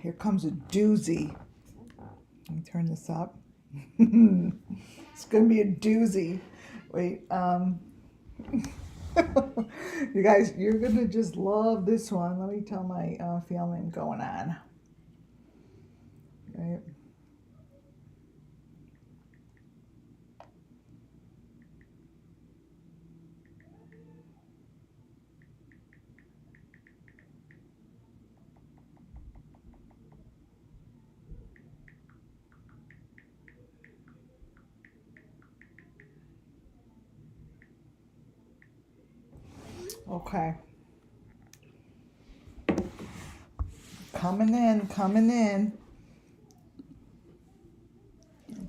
here comes a doozy. Let me turn this up. It's gonna be a doozy. Wait, you guys, you're gonna just love this one. Let me tell my feeling going on. Right. Okay. Coming in, coming in.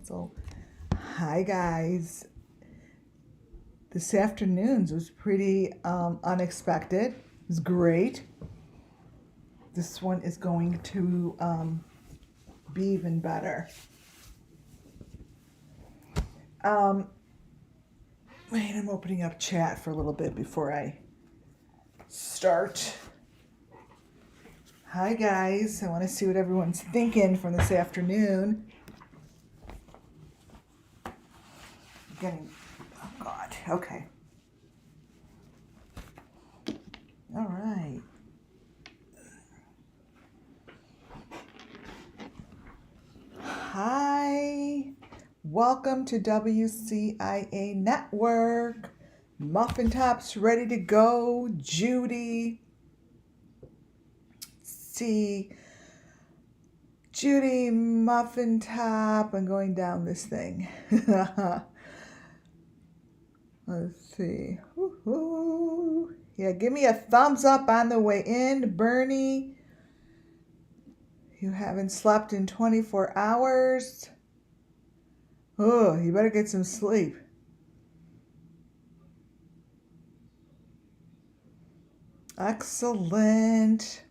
So, hi guys. This afternoon's was pretty unexpected. It was great. This one is going to be even better. Wait, I'm opening up chat for a little bit before I start. Hi guys, I want to see what everyone's thinking from this afternoon. Getting, oh God, okay. All right. Hi, welcome to WCIA Network. Muffin Top's ready to go. Judy. See, Judy, Muffin Top. I'm going down this thing. Let's see. Woo-hoo. Yeah, give me a thumbs up on the way in, Bernie. You haven't slept in 24 hours. Oh, you better get some sleep. Excellent.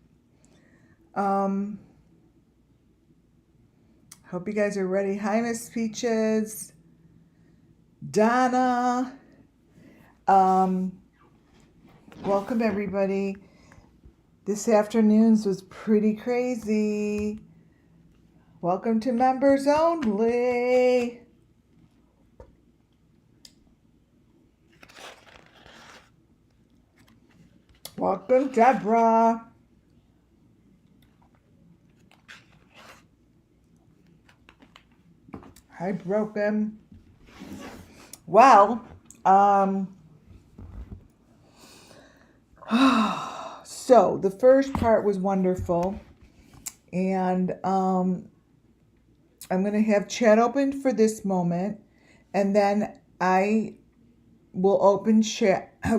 Hope you guys are ready. Hi, Miss Peaches. Donna. Welcome everybody. This afternoon's was pretty crazy. Welcome to members only. Welcome, Deborah. Hi, Broken. Well, so the first part was wonderful, and I'm going to have chat open for this moment, and then I will open chat. I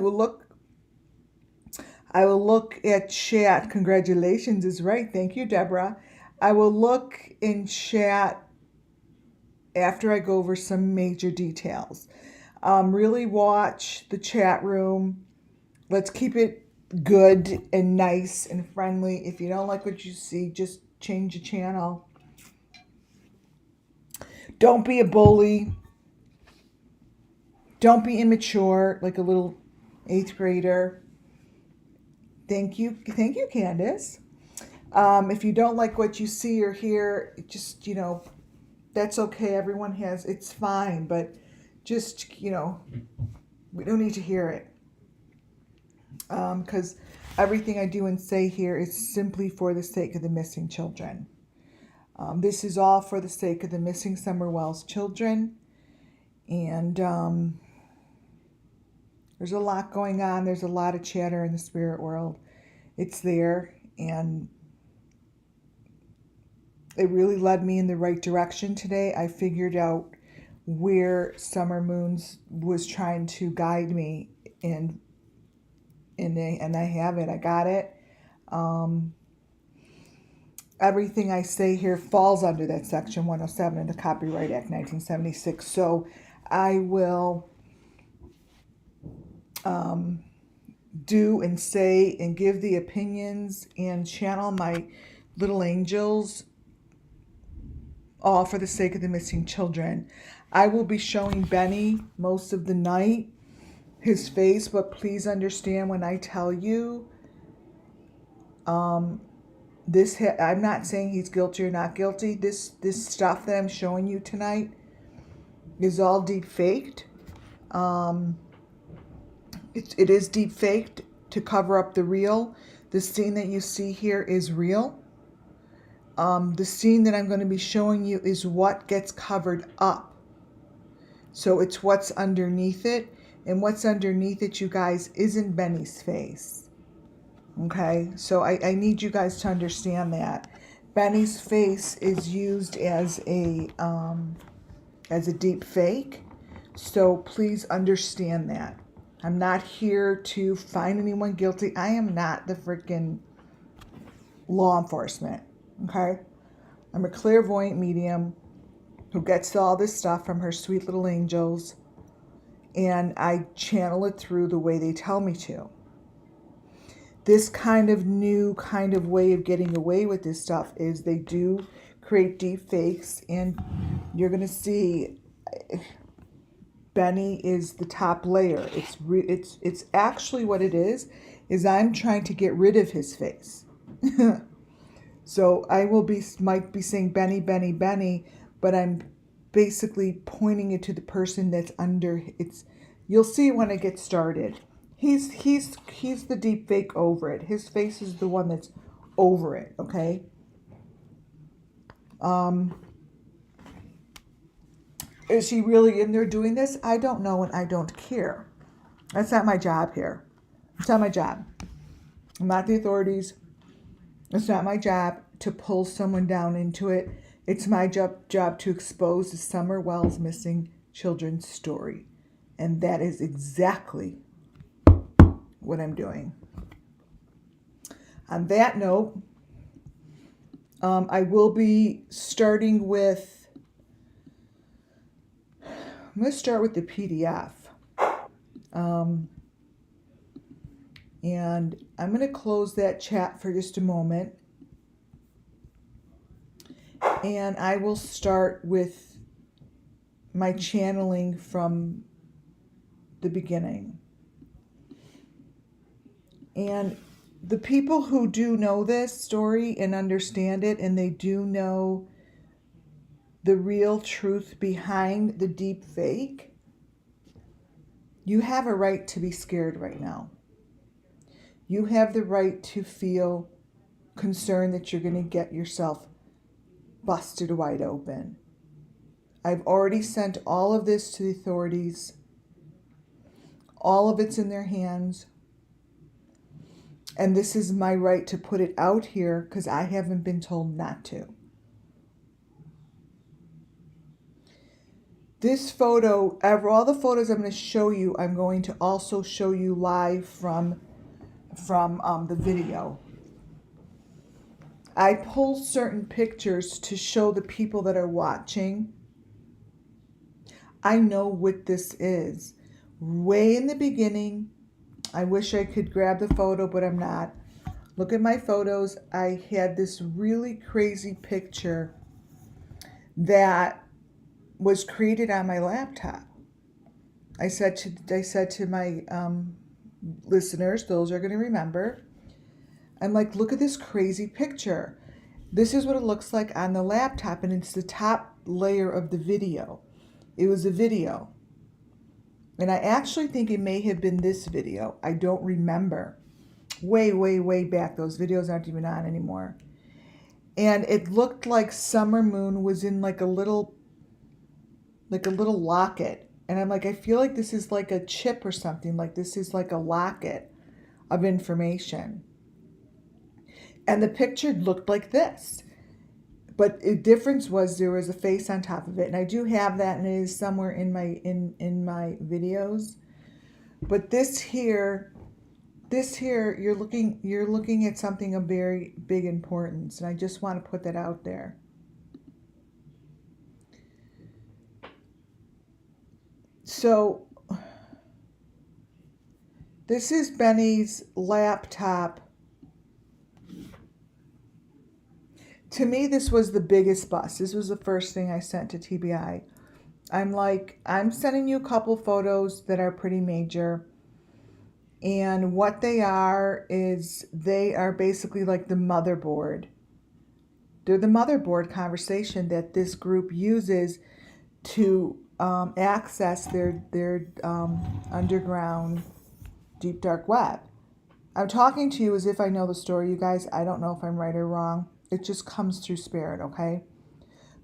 will look at chat. Congratulations is right. Thank you, Deborah. I will look in chat after I go over some major details. Really watch the chat room. Let's keep it good and nice and friendly. If you don't like what you see, just change the channel. Don't be a bully. Don't be immature like a little 8th grader. Thank you, Candace. If you don't like what you see or hear, just, that's okay. Everyone has, it's fine, but just, we don't need to hear it. Because everything I do and say here is simply for the sake of the missing children. This is all for the sake of the missing Summer Wells children. And there's a lot going on. There's a lot of chatter in the spirit world. It's there, and it really led me in the right direction today. I figured out where Summer Moons was trying to guide me, and I have it. I got it. Everything I say here falls under that Section 107 of the Copyright Act 1976. So I will do and say and give the opinions and channel my little angels, all for the sake of the missing children. I will be showing Benny most of the night, his face, but please understand when I tell you, I'm not saying he's guilty or not guilty. This stuff that I'm showing you tonight is all deep faked. Um, it is deep faked to cover up the real. The scene that you see here is real. The scene that I'm going to be showing you is what gets covered up. So it's what's underneath it. And what's underneath it, you guys, isn't Benny's face. Okay? So I need you guys to understand that. Benny's face is used as a deep fake. So please understand that. I'm not here to find anyone guilty. I am not the freaking law enforcement. Okay? I'm a clairvoyant medium who gets all this stuff from her sweet little angels, and I channel it through the way they tell me to. This kind of new kind of way of getting away with this stuff is they do create deep fakes, and you're going to see Benny is the top layer. It's actually what it is I'm trying to get rid of his face. So I might be saying Benny, Benny, Benny, but I'm basically pointing it to the person that's under. You'll see when I get started. He's the deep fake over it. His face is the one that's over it. Okay. Is he really in there doing this? I don't know, and I don't care. That's not my job here. It's not my job. I'm not the authorities. It's not my job to pull someone down into it. It's my job to expose the Summer Wells missing children story. And that is exactly what I'm doing. On that note, I will be starting with, I'm going to start with the PDF. And I'm going to close that chat for just a moment. And I will start with my channeling from the beginning. And the people who do know this story and understand it, and they do know the real truth behind the deep fake, you have a right to be scared right now. You have the right to feel concerned that you're going to get yourself busted wide open. I've already sent all of this to the authorities. All of it's in their hands. And this is my right to put it out here because I haven't been told not to. This photo, all the photos I'm going to show you, I'm going to also show you live from the video. I pull certain pictures to show the people that are watching. I know what this is. Way in the beginning, I wish I could grab the photo, but I'm not. Look at my photos. I had this really crazy picture that was created on my laptop. I said to my listeners, those are going to remember, I'm like, look at this crazy picture. This is what it looks like on the laptop, and it's the top layer of the video. It was a video. And I actually think it may have been this video. I don't remember. Way, way, way back. Those videos aren't even on anymore. And it looked like Summer Moon was in like a little locket. And I'm like, I feel like this is like a chip or something. Like this is like a locket of information. And the picture looked like this. But the difference was there was a face on top of it. And I do have that, and it is somewhere in my videos. But this here, you're looking at something of very big importance. And I just want to put that out there. So this is Benny's laptop. To me, this was the biggest bust. This was the first thing I sent to TBI. I'm like, I'm sending you a couple photos that are pretty major. And what they are is they are basically like the motherboard They're the motherboard conversation that this group uses to access their underground deep dark web. I'm talking to you as if I know the story, you guys. I don't know if I'm right or wrong. It just comes through spirit, okay?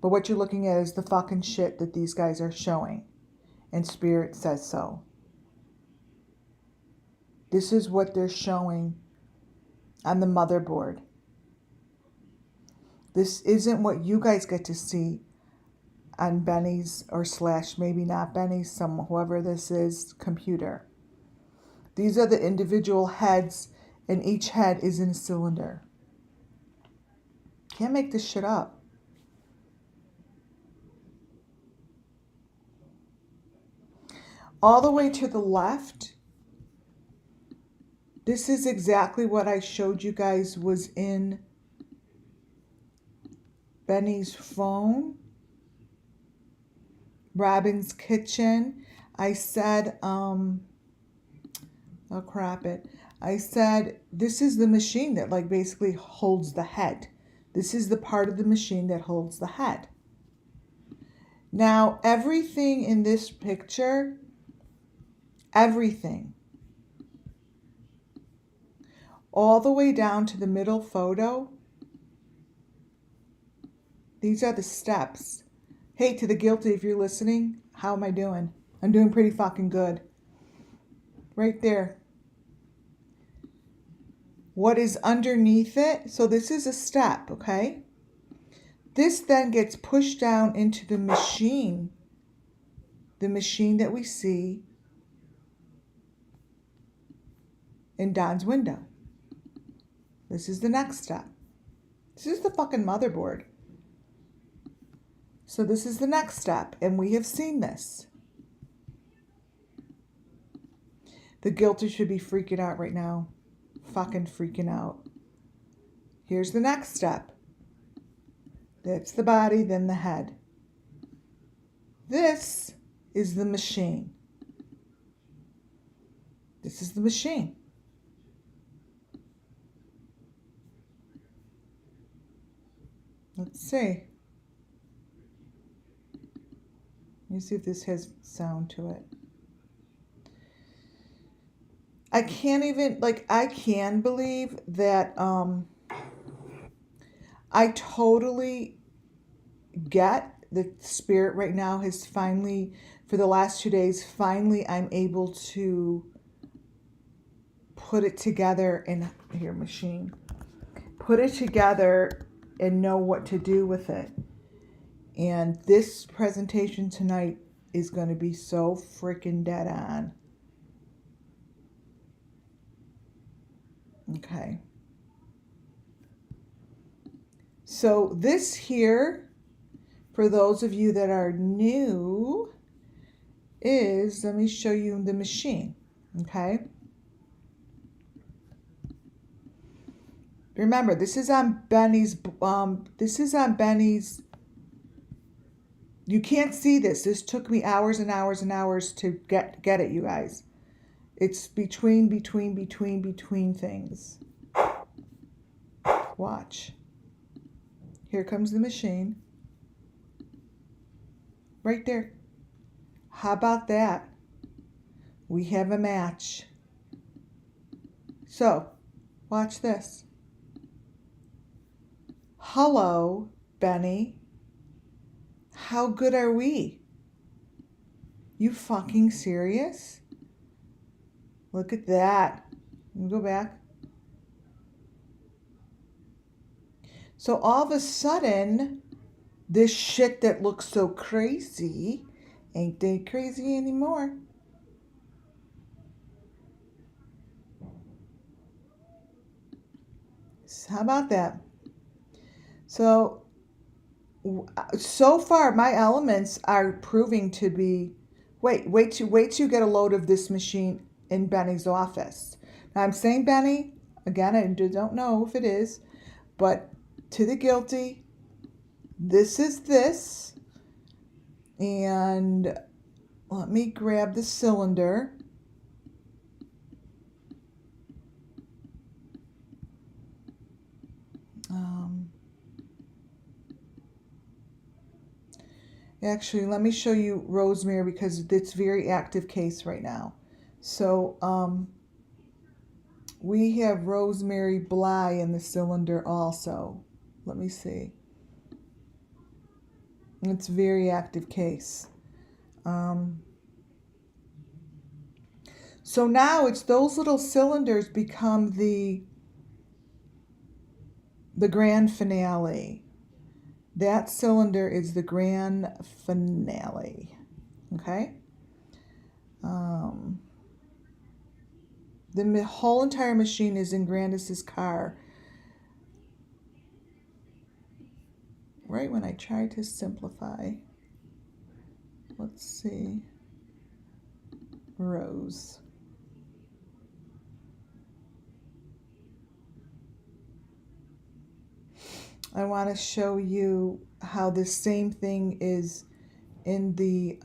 But what you're looking at is the fucking shit that these guys are showing. And spirit says so. This is what they're showing on the motherboard. This isn't what you guys get to see on Benny's or slash maybe not Benny's, whoever this is, computer. These are the individual heads, and each head is in a cylinder. Can't make this shit up. All the way to the left, this is exactly what I showed you guys was in Benny's phone, Robin's kitchen. I said, oh crap it. I said, this is the machine that like basically holds the head. This is the part of the machine that holds the head. Now, everything in this picture, everything, all the way down to the middle photo, these are the steps. Hey, to the guilty, if you're listening, how am I doing? I'm doing pretty fucking good. Right there. What is underneath it? So this is a step, okay? This then gets pushed down into the machine that we see in Don's window. This is the next step. This is the fucking motherboard. So this is the next step, and we have seen this. The guilty should be freaking out right now. Fucking freaking out. Here's the next step. That's the body, then the head. This is the machine. This is the machine. Let's see. Let me see if this has sound to it. I can't even, like, I can believe that I totally get that spirit right now has finally, for the last 2 days, finally I'm able to put it together in, here, machine. Put it together and know what to do with it. And this presentation tonight is going to be so freaking dead on. Okay. So this here, for those of you that are new, is, let me show you the machine. Okay. Remember, this is on Benny's, you can't see this. This took me hours and hours and hours to get it, you guys. It's between things. Watch. Here comes the machine. Right there. How about that? We have a match. So, watch this. Hello, Benny. How good are we? You fucking serious? Look at that. Let me go back. So all of a sudden, this shit that looks so crazy ain't they crazy anymore. So how about that? So far my elements are proving to be, wait till you get a load of this machine in Benny's office. Now I'm saying Benny, again, I don't know if it is, but to the guilty, this is this. And let me grab the cylinder. Actually, let me show you rosemary because it's very active case right now. So we have rosemary bly in the cylinder also. Let me see. It's very active case. So now it's those little cylinders become the grand finale. That cylinder is the grand finale. Okay. The whole entire machine is in Grandis's car. Right when I tried to simplify. Let's see. Rose. I want to show you how this same thing is in the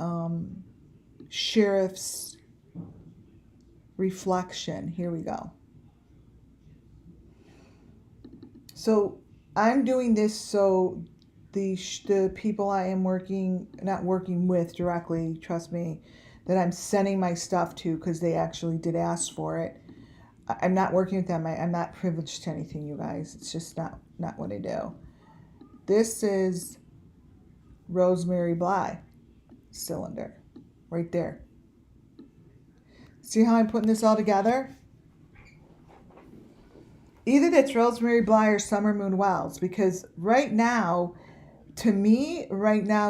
sheriff's reflection. Here we go. So I'm doing this so the people I am not working with directly, trust me, that I'm sending my stuff to because they actually did ask for it. I'm not working with them. I'm not privileged to anything, you guys. It's just not what I do. This is rosemary bly cylinder right there. See how I'm putting this all together? Either that's rosemary bly or summer moon wells, because right now, to me,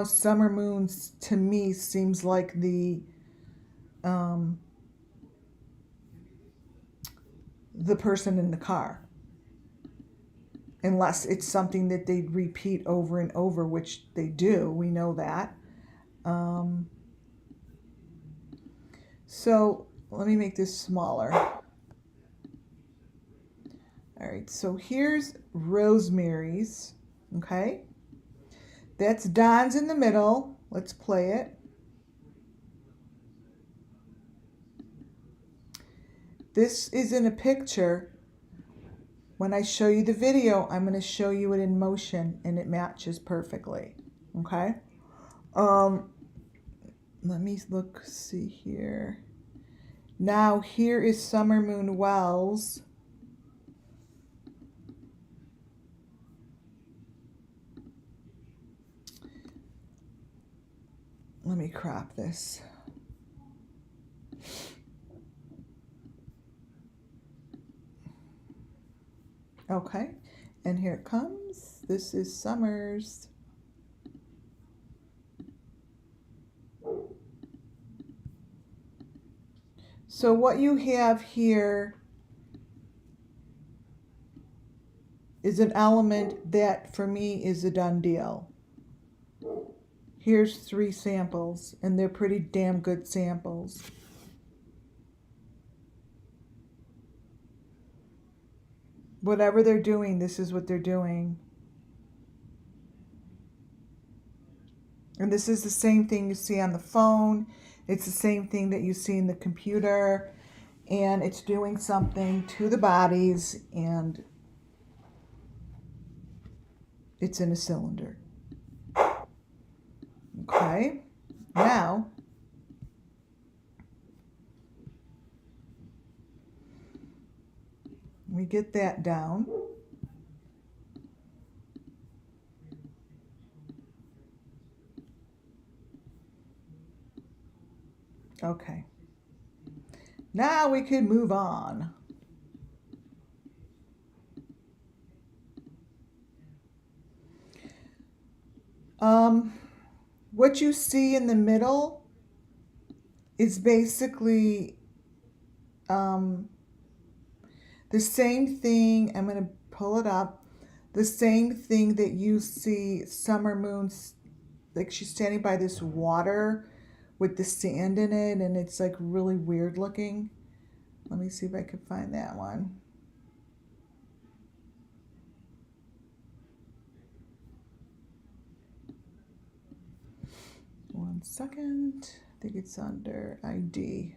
summer moons to me seems like the person in the car. Unless it's something that they repeat over and over, which they do. We know that. So let me make this smaller. All right, so here's Rosemary's, okay? That's Don's in the middle. Let's play it. This is in a picture. When I show you the video, I'm going to show you it in motion, and it matches perfectly, okay? Let me see here. Now, here is Summer Moon Wells. Let me crop this. Okay, and here it comes. This is Summer's. So what you have here is an element that for me is a done deal. Here's 3 samples, and they're pretty damn good samples. Whatever they're doing, this is what they're doing. And this is the same thing you see on the phone. It's the same thing that you see in the computer. And it's doing something to the bodies, and it's in a cylinder. Okay, now we get that down. Okay, now we can move on. What you see in the middle is basically the same thing. I'm going to pull it up. The same thing that you see Summer Moon's, like she's standing by this water with the sand in it, and it's like really weird looking. Let me see if I can find that one. One second. I think it's under ID.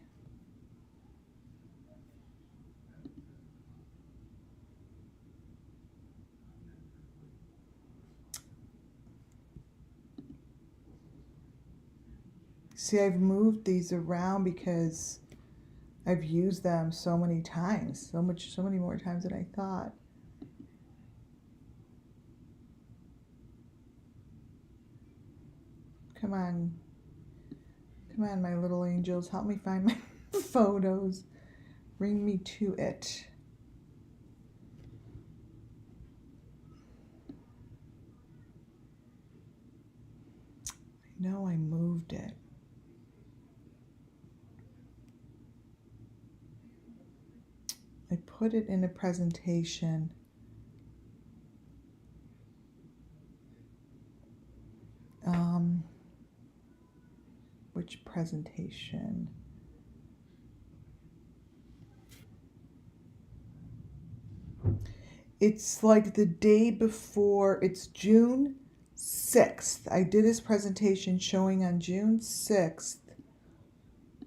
See, I've moved these around because I've used them so many times, so many more times than I thought. Come on. Come on, my little angels. Help me find my photos. Bring me to it. I know I moved it. I put it in a presentation. Which presentation? It's like the day before. It's June 6th. I did this presentation showing on June 6th.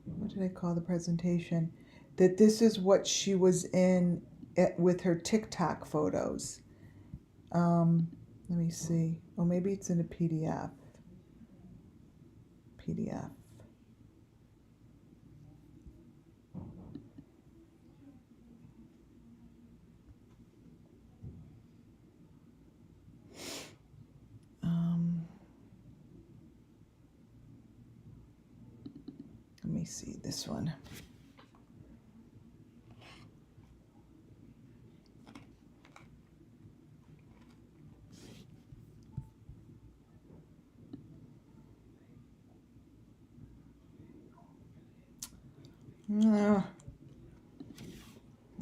What did I call the presentation? That this is what she was in with her TikTok photos. Let me see. Oh, maybe it's in a PDF. PDF. Let me see this one.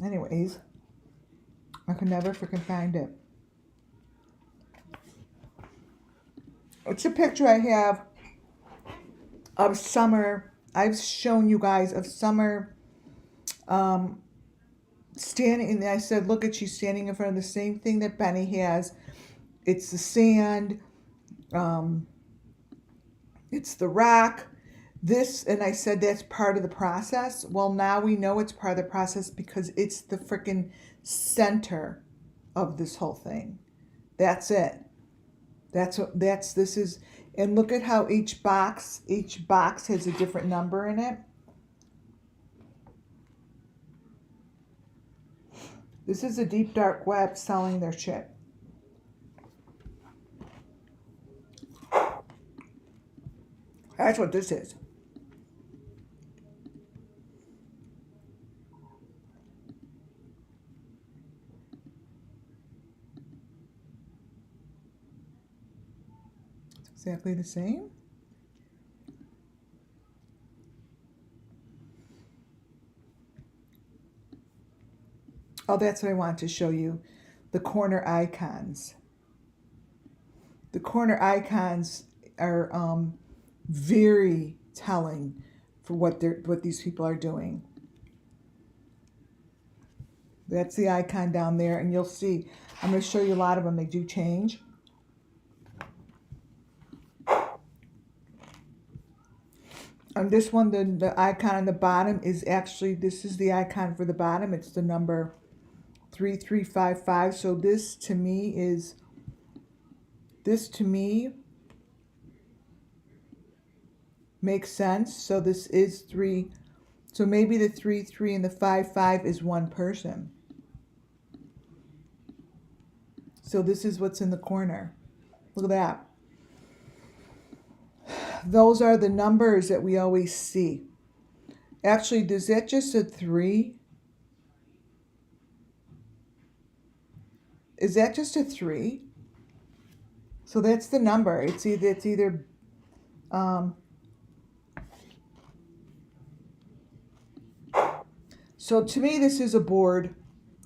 Anyways, I can never freaking find it. It's a picture I have of Summer. I've shown you guys of Summer standing, and I said, look at, she's standing in front of the same thing that Benny has. It's the sand. It's the rock. This, and I said that's part of the process. Well, now we know it's part of the process because it's the freaking center of this whole thing. That's it. This is, and look at how each box has a different number in it. This is a deep dark web selling their shit. That's what this is. It's exactly the same. Oh, that's what I want to show you. The corner icons. The corner icons are very telling for what these people are doing. That's the icon down there, and you'll see. I'm going to show you a lot of them. They do change. On this one, the icon on the bottom is actually, this is the icon for the bottom. It's the number 3355. So this to me makes sense. So this is 3. So maybe the 33 and the 55 is one person. So this is what's in the corner. Look at that. Those are the numbers that we always see. Actually, is that just a 3? Is that just a 3? So that's the number. It's either so to me this is a board,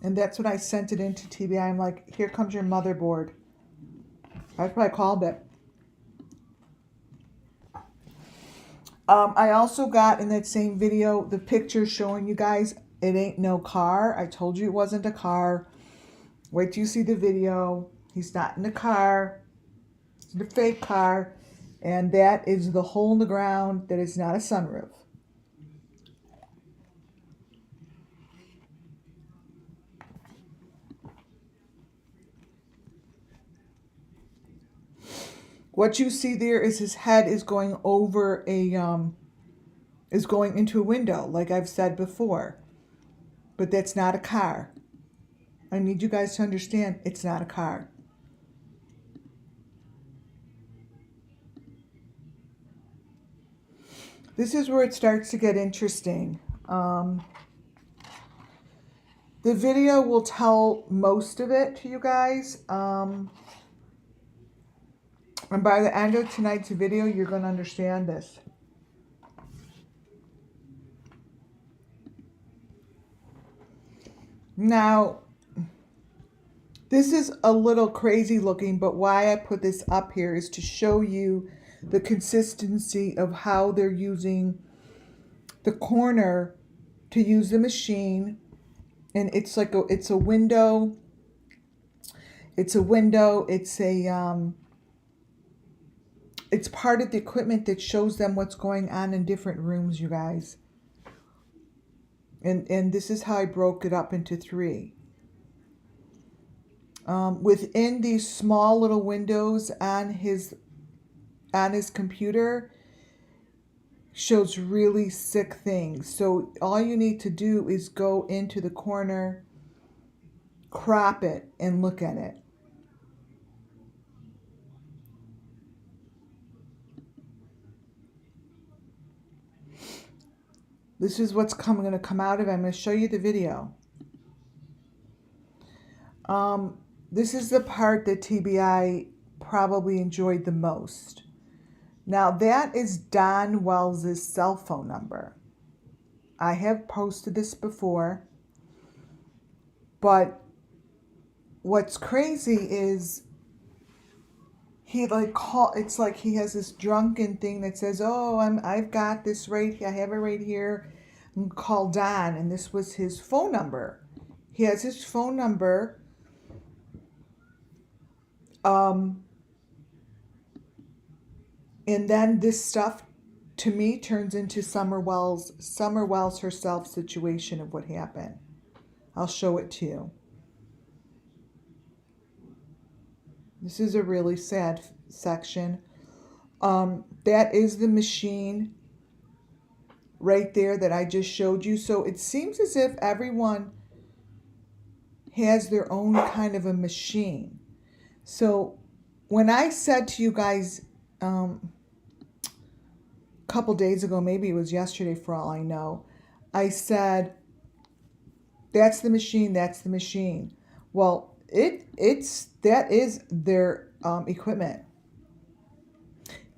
and that's when I sent it into TBI. I'm like, here comes your motherboard. That's what I called it. I also got in that same video the picture showing you guys it ain't no car. I told you it wasn't a car. Wait till you see the video. He's not in the car. It's in a fake car. And that is the hole in the ground that is not a sunroof. What you see there is his head is going over is going into a window, like I've said before. But that's not a car. I need you guys to understand it's not a car. This is where it starts to get interesting. The video will tell most of it to you guys. And by the end of tonight's video, you're going to understand this. Now, this is a little crazy looking, but why I put this up here is to show you the consistency of how they're using the corner to use the machine. And it's like it's a window. It's part of the equipment that shows them what's going on in different rooms, you guys. And this is how I broke it up into 3. Within these small little windows on his computer shows really sick things. So all you need to do is go into the corner, crop it, and look at it. This is what's going to come out of it. I'm going to show you the video. This is the part that TBI probably enjoyed the most. Now that is Don Wells's cell phone number. I have posted this before, but what's crazy is it's like he has this drunken thing that says, "Oh, I've got this right here. I have it right here. Call Don," and this was his phone number. He has his phone number. And then this stuff, to me, turns into Summer Wells herself situation of what happened. I'll show it to you. This is a really sad section. That is the machine right there that I just showed you. So it seems as if everyone has their own kind of a machine. So when I said to you guys a couple days ago, maybe it was yesterday for all I know, I said, that's the machine, that's the machine. Well, that is their equipment.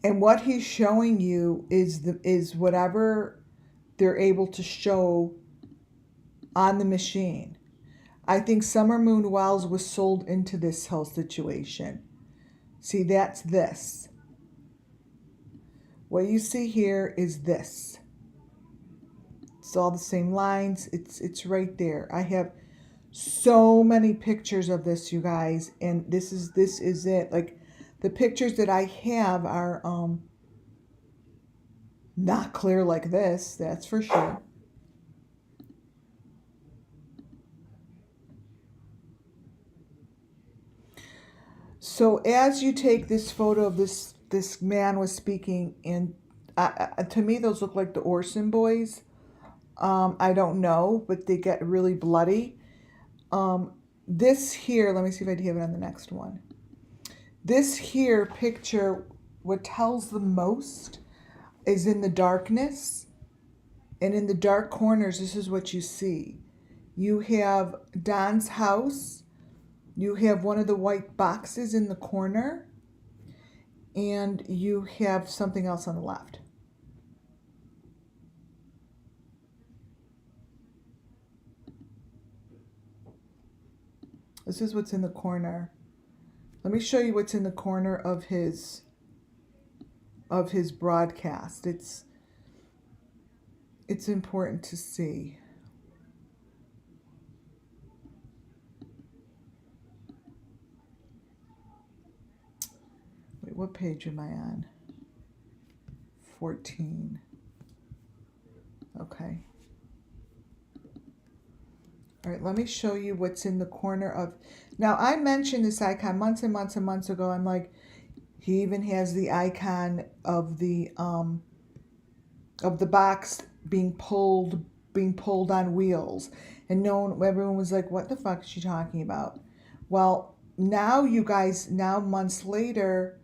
And what he's showing you is whatever they're able to show on the machine. I think Summer Moon Wells was sold into this whole situation. See, that's this. What you see here is this. It's all the same lines. It's right there. I have so many pictures of this, you guys, and this is it. Like, the pictures that I have are not clear like this, that's for sure. So as you take this photo of this man was speaking, and to me those look like the Orson boys. I don't know, but they get really bloody. This here, let me see if I have it on the next one. This here picture, what tells the most is in the darkness. And in the dark corners, this is what you see. You have Don's house. You have one of the white boxes in the corner. And you have something else on the left. This is what's in the corner. Let me show you what's in the corner of his broadcast. It's important to see. Wait, what page am I on? 14. Okay. All right, let me show you what's in the corner of... Now, I mentioned this icon months and months and months ago. I'm like, He even has the icon of the box being pulled on wheels. And everyone was like, what the fuck is she talking about? Well, now you guys, now months later,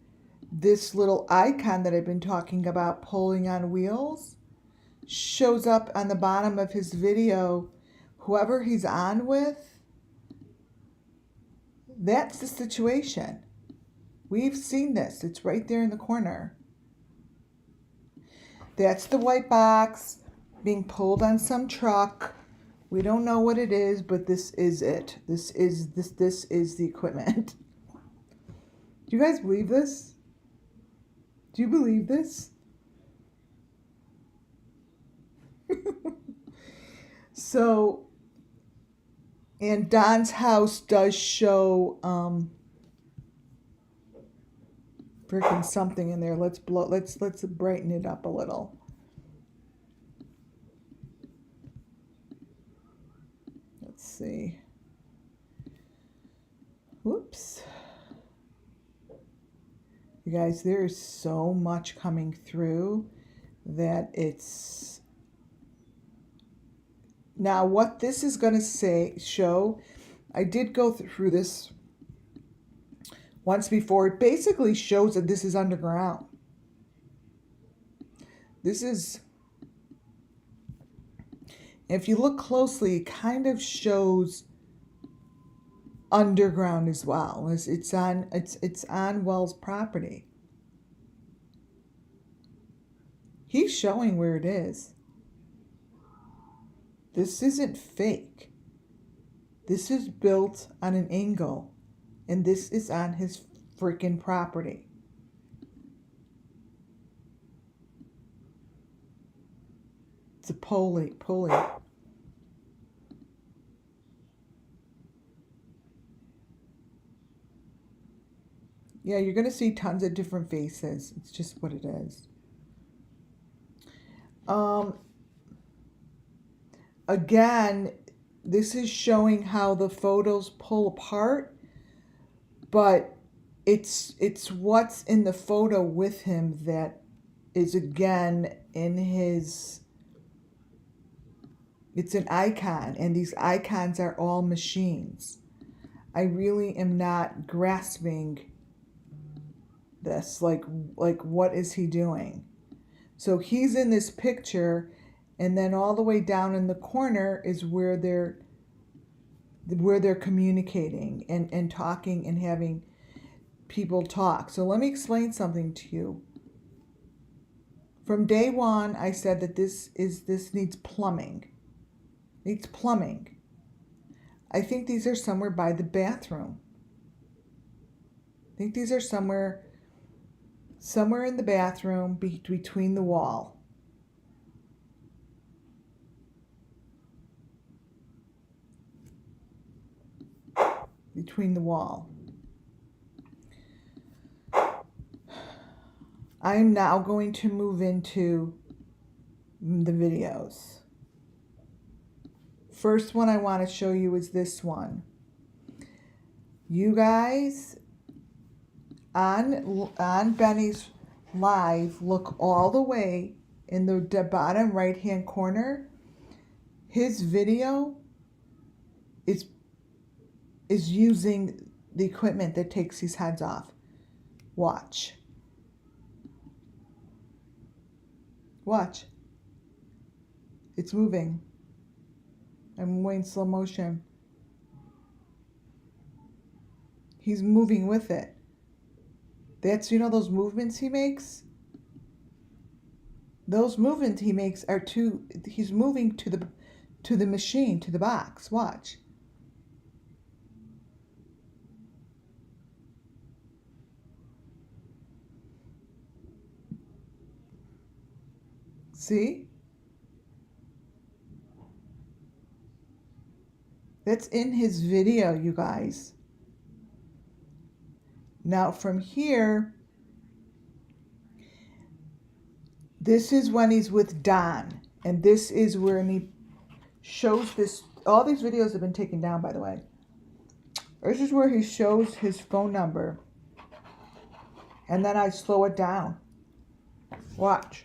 this little icon that I've been talking about pulling on wheels shows up on the bottom of his video. Whoever he's on with, that's the situation. We've seen this. It's right there in the corner. That's the white box being pulled on some truck. We don't know what it is, but this is it. This is the equipment. Do you guys believe this? Do you believe this? So, and Don's house does show freaking something in there. Let's brighten it up a little. Let's see. Whoops. You guys, there is so much coming through that it's... Now, what this is going to show, I did go through this once before. It basically shows that this is underground. This is, if you look closely, it kind of shows underground as well. It's on Wells' property. He's showing where it is. This isn't fake. This is built on an angle, and this is on his freaking property. It's a pulley. Yeah, you're going to see tons of different faces. It's just what it is. Again, this is showing how the photos pull apart, but it's what's in the photo with him that is again in his... It's an icon, and these icons are all machines. I really am not grasping this. Like what is he doing? So he's in this picture, and then all the way down in the corner is where they're communicating and talking and having people talk. So let me explain something to you. From day one, I said that this needs plumbing. Needs plumbing. I think these are somewhere by the bathroom. I think these are somewhere in the bathroom between the wall. Between the wall. I am now going to move into the videos. First one I want to show you is this one. You guys, on Benny's live, look all the way in the bottom right hand corner. His video is using the equipment that takes these heads off. Watch. Watch. It's moving. I'm going slow motion. He's moving with it. That's, you know, those movements he makes? Those movements he makes are he's moving to the machine, to the box. Watch. See? That's in his video, you guys. Now from here, this is when he's with Don. And this is where he shows this. All these videos have been taken down, by the way. This is where he shows his phone number. And then I slow it down. Watch.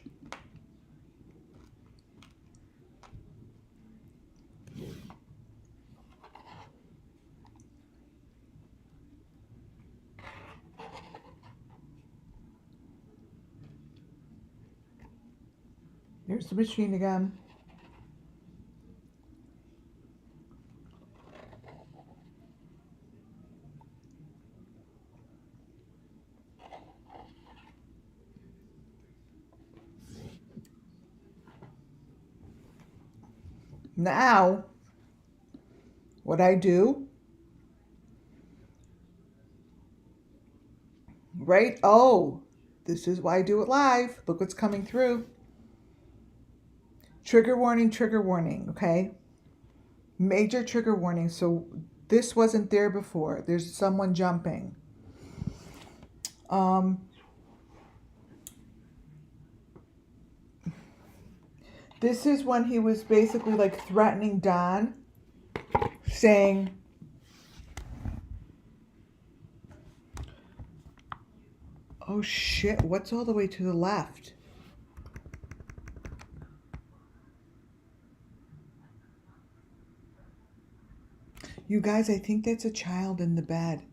Here's the machine again. Now, what I do, right? Oh, this is why I do it live. Look what's coming through. Trigger warning, okay? Major trigger warning. So this wasn't there before. There's someone jumping. This is when he was basically like threatening Don, saying, oh shit, what's all the way to the left? You guys, I think that's a child in the bed.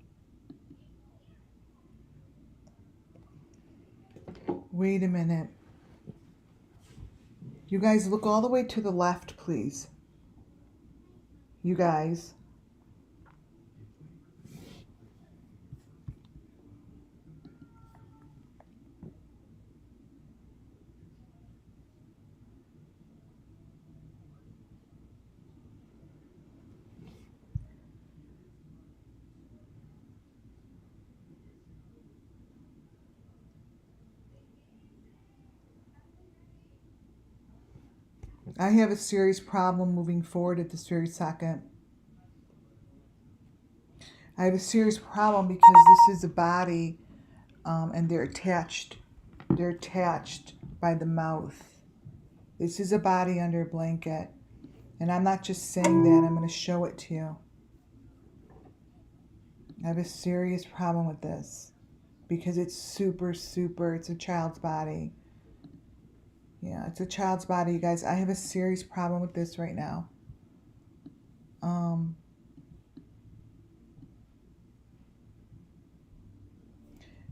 Wait a minute. You guys, look all the way to the left, please. You guys. I have a serious problem moving forward at this very second. I have a serious problem because this is a body, and they're attached. They're attached by the mouth. This is a body under a blanket. And I'm not just saying that, I'm going to show it to you. I have a serious problem with this because it's super, it's a child's body. Yeah, it's a child's body, you guys. I have a serious problem with this right now.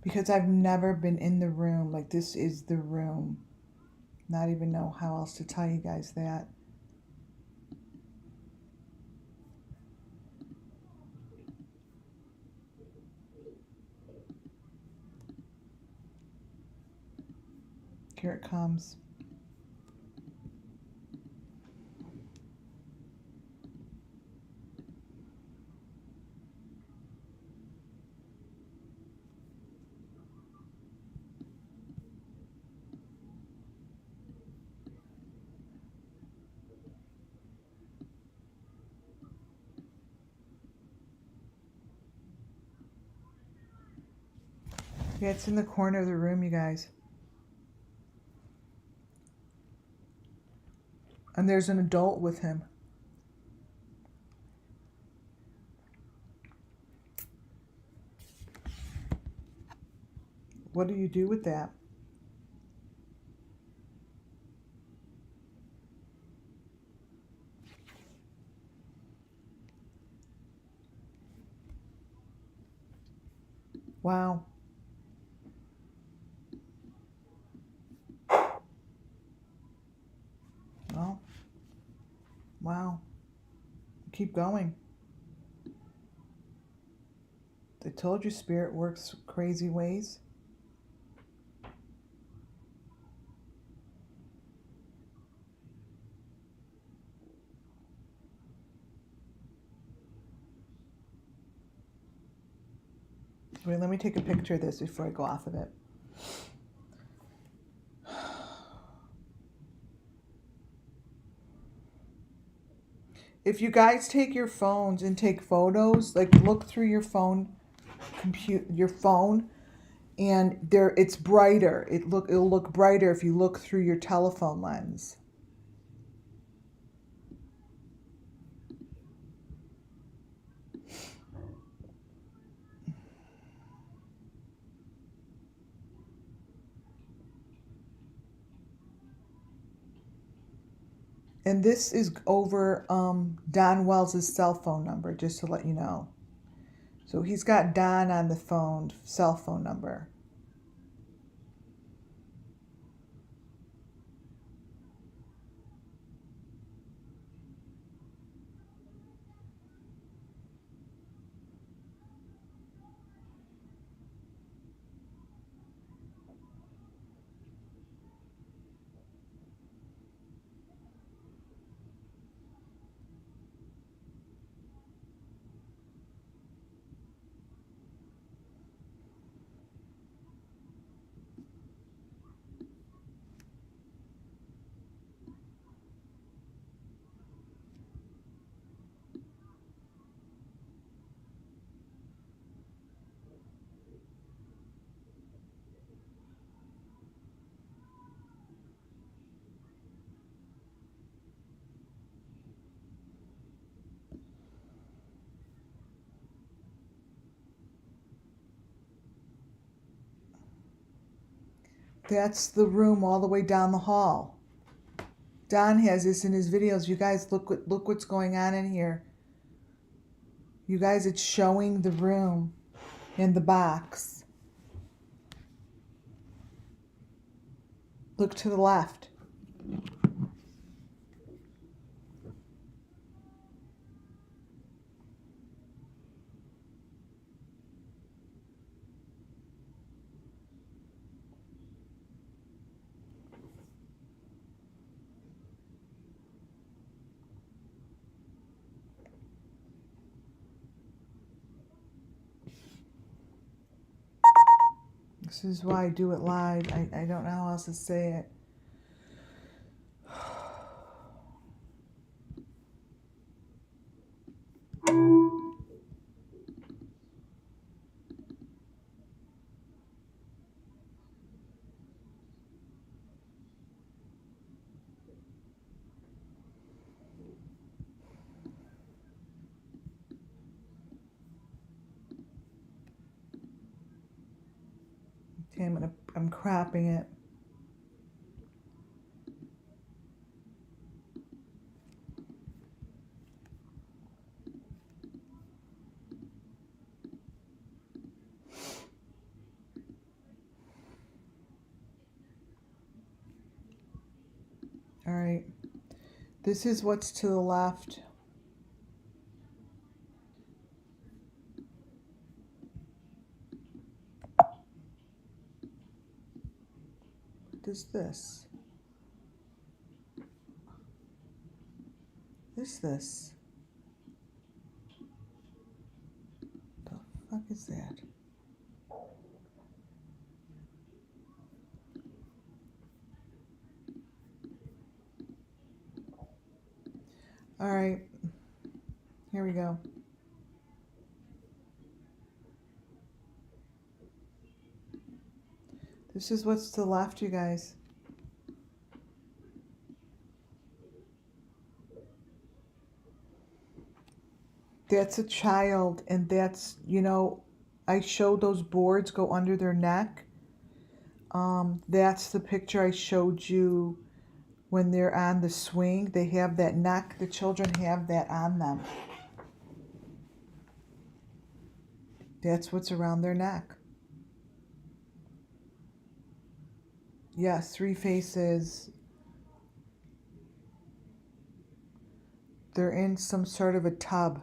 Because I've never been in the room. Like, this is the room. Not even know how else to tell you guys that. Here it comes. Yeah, it's in the corner of the room, you guys. And there's an adult with him. What do you do with that? Wow. Well, wow. Keep going. I told you spirit works crazy ways. Wait, let me take a picture of this before I go off of it. If you guys take your phones and take photos, like look through your phone, your phone, and there it's brighter. It'll look brighter if you look through your telephone lens. And this is over Don Wells' cell phone number, just to let you know. So he's got Don on the phone, cell phone number. That's the room all the way down the hall. Don has this in his videos. You guys, look what's going on in here. You guys, it's showing the room in the box. Look to the left. This is why I do it live. I don't know how else to say it. Okay, I'm cropping it. All right. This is what's to the left. What is this? What is this? The fuck is that? All right. Here we go. This is what's to the left, you guys. That's a child, and that's, you know, I showed those boards go under their neck. That's the picture I showed you when they're on the swing. They have that neck. The children have that on them. That's what's around their neck. Yes, 3 faces. They're in some sort of a tub.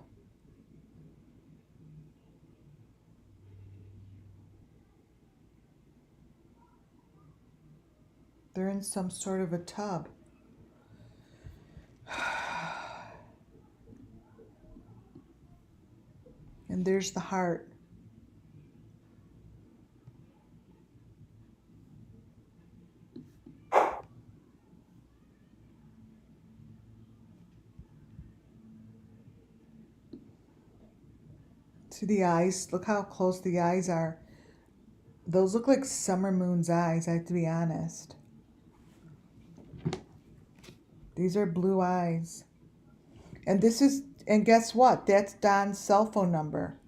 They're in some sort of a tub. And there's the heart. See the eyes? Look how close the eyes are. Those look like Summer Moon's eyes, I have to be honest. These are blue eyes. And this is, and guess what? That's Don's cell phone number.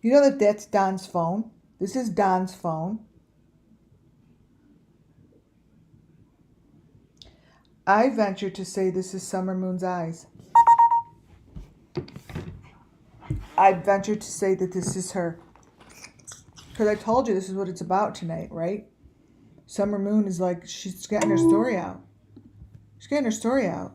You know that that's Don's phone? This is Don's phone. I venture to say this is Summer Moon's eyes. I venture to say that this is her. Because I told you this is what it's about tonight, right? Summer Moon is like, she's getting her story out. She's getting her story out.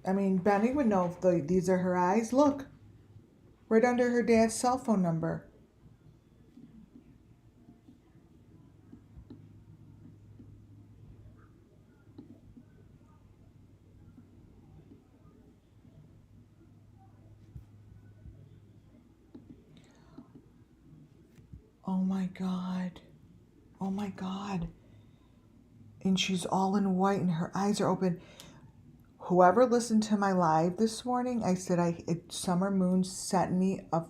I mean, Benny would know if these are her eyes. Look, right under her dad's cell phone number. Oh my God. Oh my God. And she's all in white and her eyes are open. Whoever listened to my live this morning, I said Summer Moon sent me a...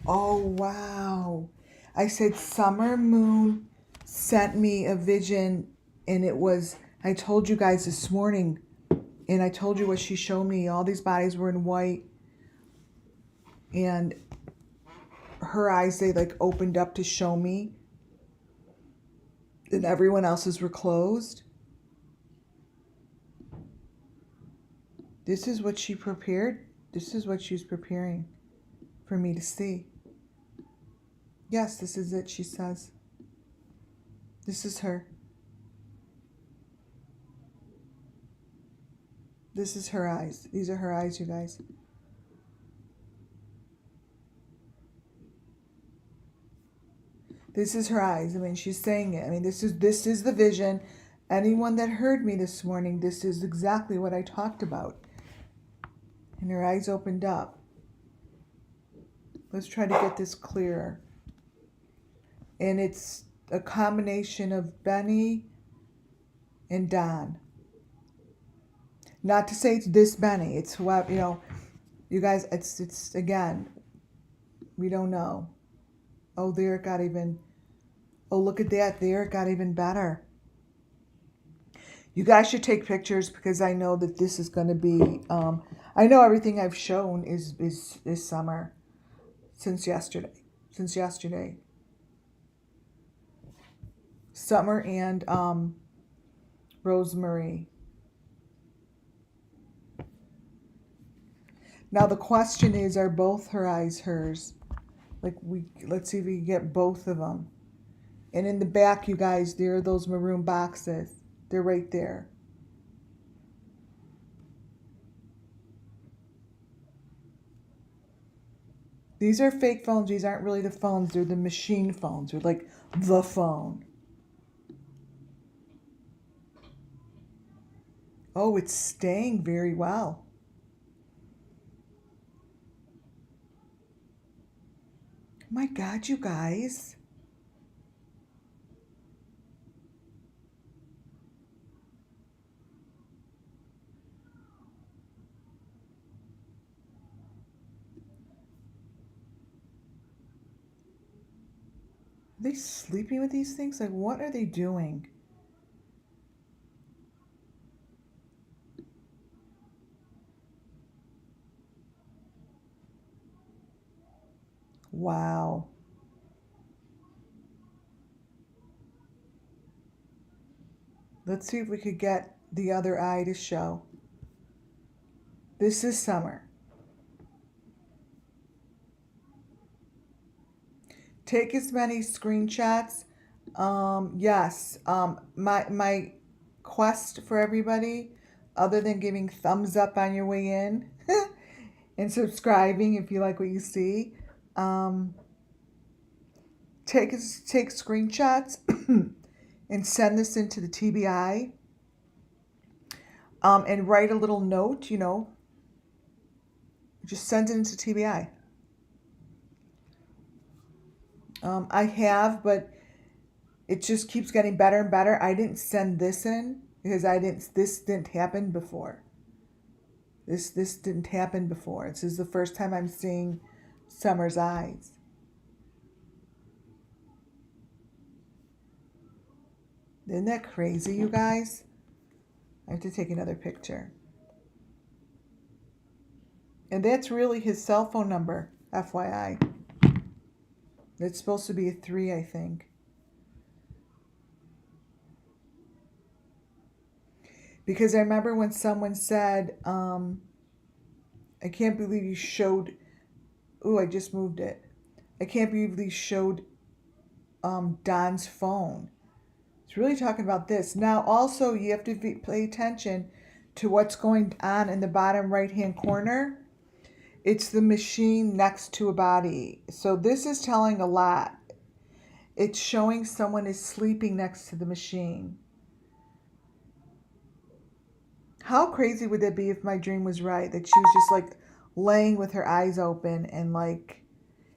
Oh, wow. I said Summer Moon sent me a vision, and it was... I told you guys this morning, and I told you what she showed me. All these bodies were in white, and her eyes, they like opened up to show me, and everyone else's were closed. This is what she prepared. This is what she's preparing for me to see. Yes, this is it, she says. This is her. This is her eyes. These are her eyes, you guys. This is her eyes. I mean, she's saying it. I mean, this is the vision. Anyone that heard me this morning, this is exactly what I talked about. And her eyes opened up. Let's try to get this clearer. And it's a combination of Benny and Don. Not to say it's this Benny. It's whoever, you guys, it's again, we don't know. Oh, there it got even, oh, look at that. There it got even better. You guys should take pictures because I know that this is going to be, I know everything I've shown is summer since yesterday. Summer and Rosemary. Now the question is, are both her eyes hers? Like let's see if we can get both of them. And in the back, you guys, there are those maroon boxes. They're right there. These are fake phones. These aren't really the phones. They're the machine phones. They're like the phone. Oh, it's staying very well. My God, you guys. Are they sleeping with these things? Like, what are they doing? Wow. Let's see if we could get the other eye to show. This is Summer. Take as many screenshots. Yes. My quest for everybody, other than giving thumbs up on your way in and subscribing if you like what you see, take screenshots and send this into the TBI. And write a little note, just send it into TBI. I have, but it just keeps getting better and better. I didn't send this in. because this didn't happen before. This didn't happen before. This is the first time I'm seeing Summer's eyes. Isn't that crazy, you guys? I have to take another picture. And that's really his cell phone number, FYI. It's supposed to be a 3, I think. Because I remember when someone said, I can't believe you showed... Ooh, I just moved it. I can't believe you showed Don's phone. It's really talking about this. Now, also, you have to pay attention to what's going on in the bottom right-hand corner. It's the machine next to a body. So this is telling a lot. It's showing someone is sleeping next to the machine. How crazy would that be if my dream was right? That she was just like laying with her eyes open and like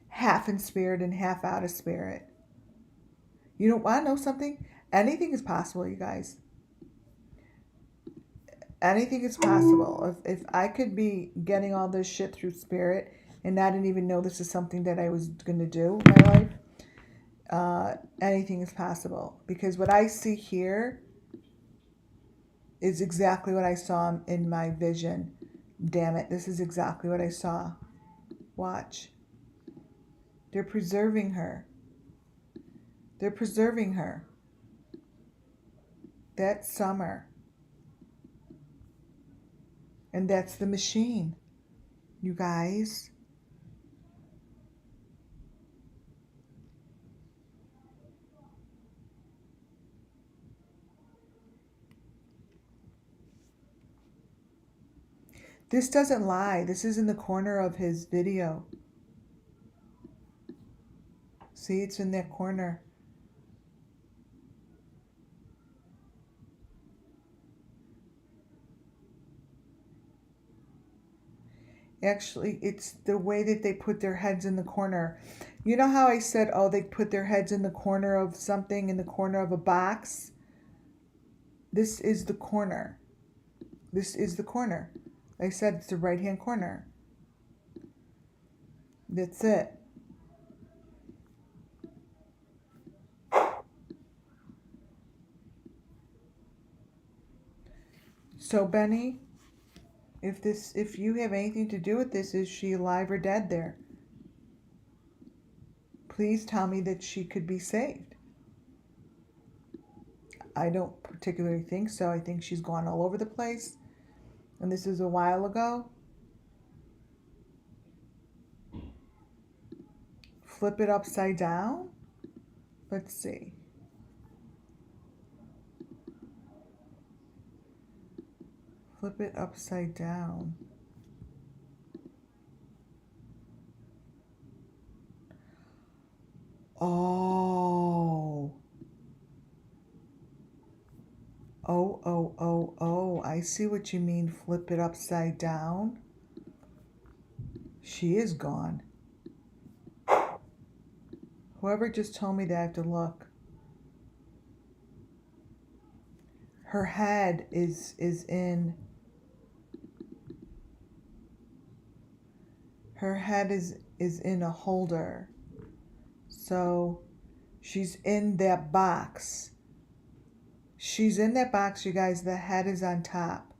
half in spirit and half out of spirit. You don't want to know something? Anything is possible, you guys. Anything is possible. If I could be getting all this shit through spirit and I didn't even know this is something that I was going to do in my life, anything is possible. Because what I see here is exactly what I saw in my vision. Damn it, this is exactly what I saw. Watch. They're preserving her. They're preserving her. That's Summer. And that's the machine, you guys. This doesn't lie. This is in the corner of his video. See, it's in that corner. Actually, it's the way that they put their heads in the corner. You know how I said, oh, they put their heads in the corner of something, in the corner of a box? This is the corner. This is the corner. I said it's the right-hand corner. That's it. So, Benny, if you have anything to do with this, is she alive or dead there? Please tell me that she could be saved. I don't particularly think so. I think she's gone all over the place. And this is a while ago. Flip it upside down. Let's see. Flip it upside down. Oh. Oh. I see what you mean. Flip it upside down. She is gone. Whoever just told me that, I have to look. Her head is in... Her head is in a holder. So she's in that box. She's in that box, you guys. The head is on top.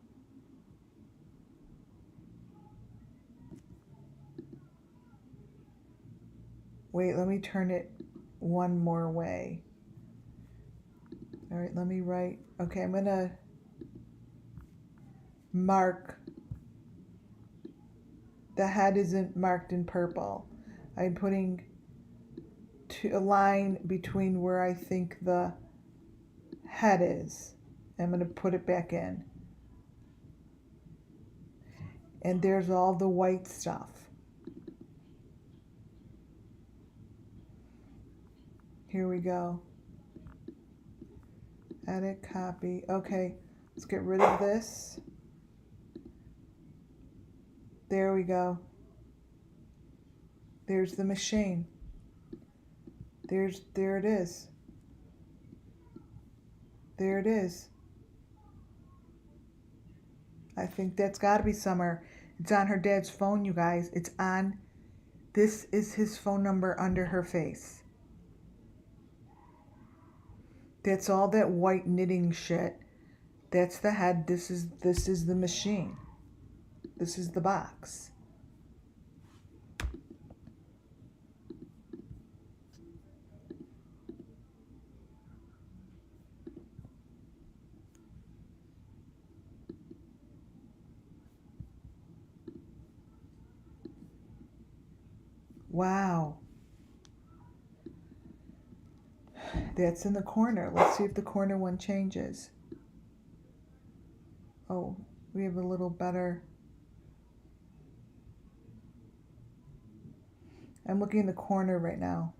Wait, let me turn it one more way. All right, let me write. Okay, I'm going to mark. The head isn't marked in purple. I'm putting a line between where I think the head is. I'm going to put it back in. And there's all the white stuff. Here we go. Edit, copy. Okay, let's get rid of this. There we go. There's the machine. There it is. There it is. I think that's got to be Summer. It's on her dad's phone, you guys. It's on. This is his phone number under her face. That's all that white knitting shit. That's the head. This is the machine. This is the box. Wow. That's in the corner. Let's see if the corner one changes. Oh, we have a little better. I'm looking in the corner right now.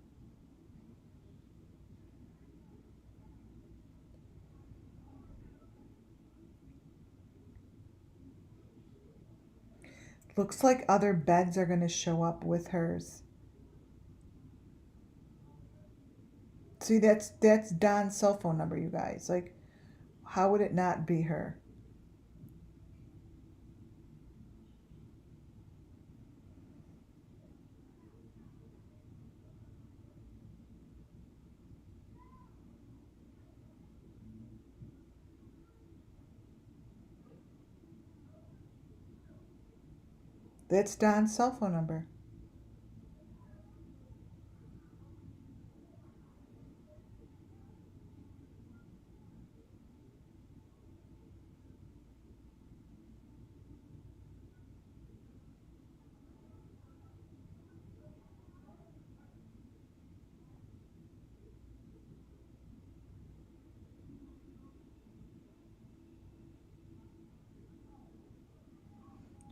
Looks like other beds are going to show up with hers. See, that's Don's cell phone number, you guys. Like, how would it not be her? That's Don's cell phone number.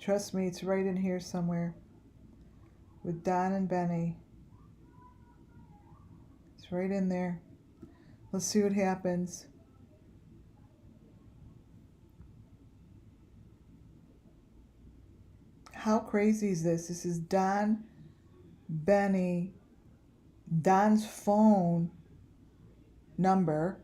Trust me, it's right in here somewhere. With Don and Benny. It's right in there. Let's see what happens. How crazy is this? This is Don, Benny, Don's phone number.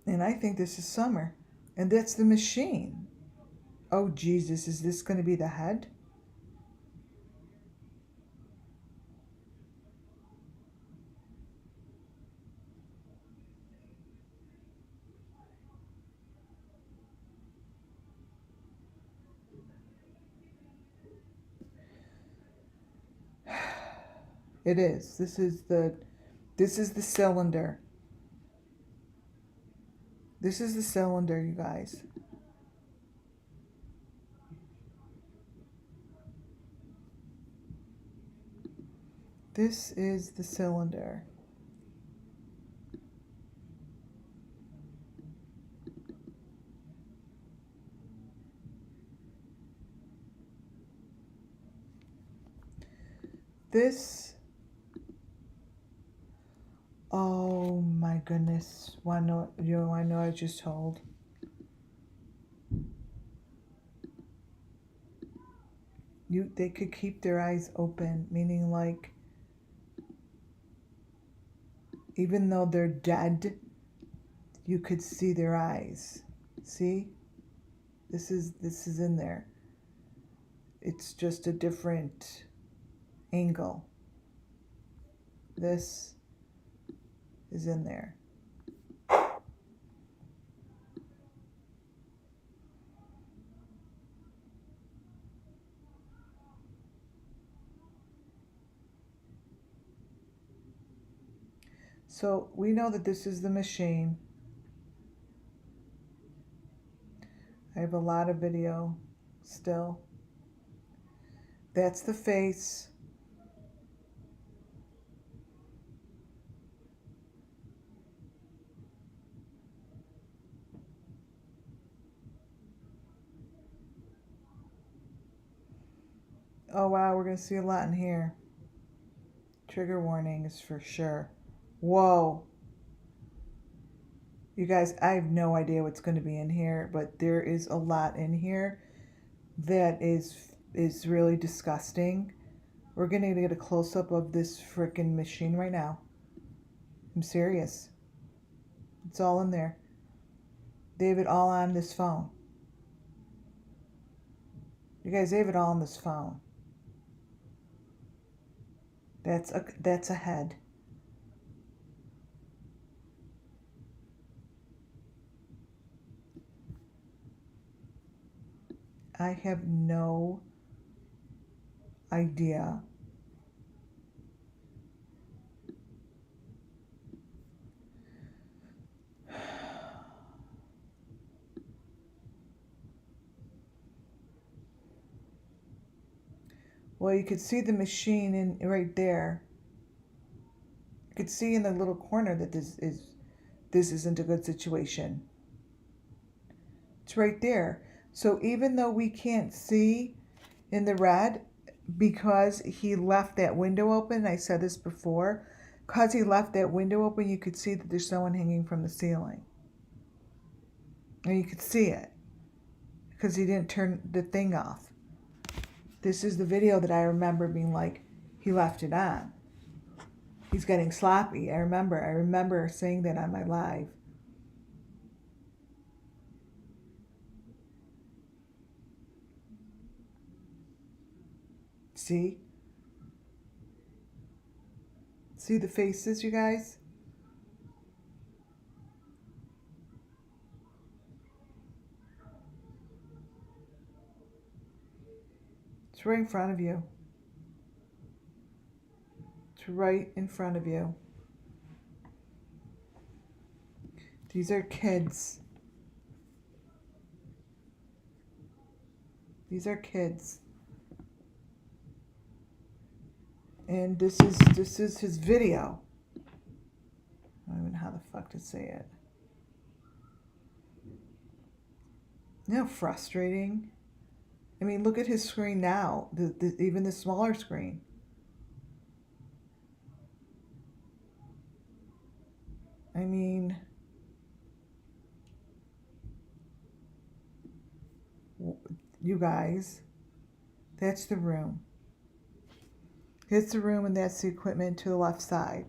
And I think this is Summer. And that's the machine. Oh, Jesus, is this going to be the head? It is. This is the cylinder. This is the cylinder, you guys. This is the cylinder. This, oh my goodness. I know I just told. They could keep their eyes open, meaning like, even though they're dead, you could see their eyes. See? This is in there. It's just a different angle. This is in there. So we know that this is the machine. I have a lot of video still. That's the face. Oh wow, we're going to see a lot in here. Trigger warnings for sure. Whoa. You guys, I have no idea what's going to be in here, but there is a lot in here that is really disgusting. We're going to get a close-up of this frickin' machine right now. I'm serious. It's all in there. They have it all on this phone. You guys, they have it all on this phone. That's a head. I have no idea. Well, you could see the machine in right there. You could see in the little corner that this isn't a good situation. It's right there. So even though we can't see in the red, because he left that window open, I said this before, because he left that window open, you could see that there's someone hanging from the ceiling. And you could see it because he didn't turn the thing off. This is the video that I remember being like, he left it on. He's getting sloppy. I remember saying that on my live. See? See the faces, you guys? It's right in front of you. It's right in front of you. These are kids. These are kids. And this is his video. I don't even know how the fuck to say it. You know how frustrating? I mean, look at his screen now. Even the smaller screen. I mean, you guys, that's the room. Here's the room and that's the equipment to the left side.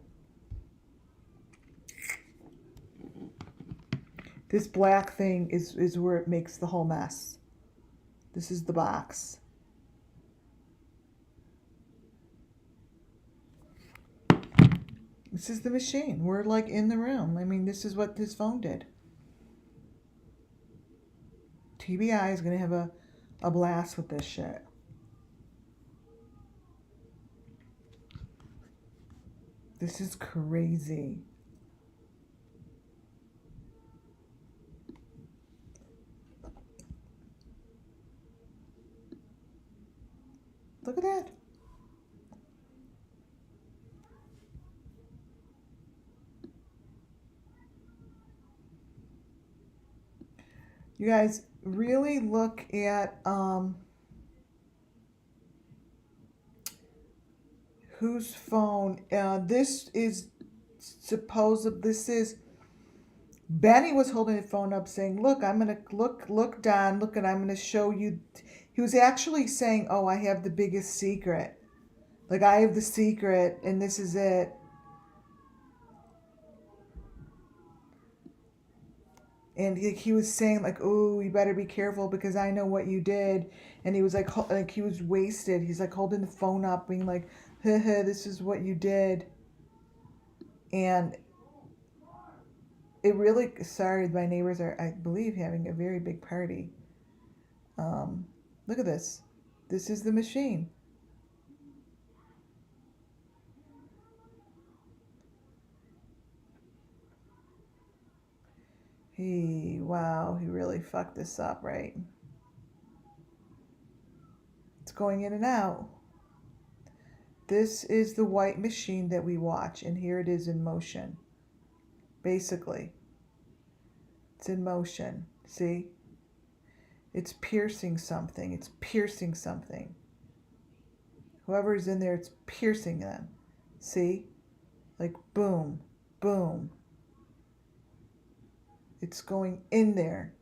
This black thing is where it makes the whole mess. This is the box. This is the machine. We're like in the room. I mean, this is what this phone did. TBI is going to have a blast with this shit. This is crazy. Look at that. You guys really look at whose phone. This is Benny was holding the phone up saying, look, I'm going to look, Don, look, and I'm going to show you. He was actually saying, oh, I have the biggest secret. Like, I have the secret, and this is it. And he was saying, like, oh, you better be careful because I know what you did. And he was like he was wasted. He's like holding the phone up, being like, haha, this is what you did. And it really, sorry, my neighbors are, I believe, having a very big party. Look at this. This is the machine. Wow, he really fucked this up, right? It's going in and out. This is the white machine that we watch, and here it is in motion. Basically, it's in motion. See? It's piercing something. It's piercing something. Whoever's in there, it's piercing them. See? Like boom, boom. It's going in there.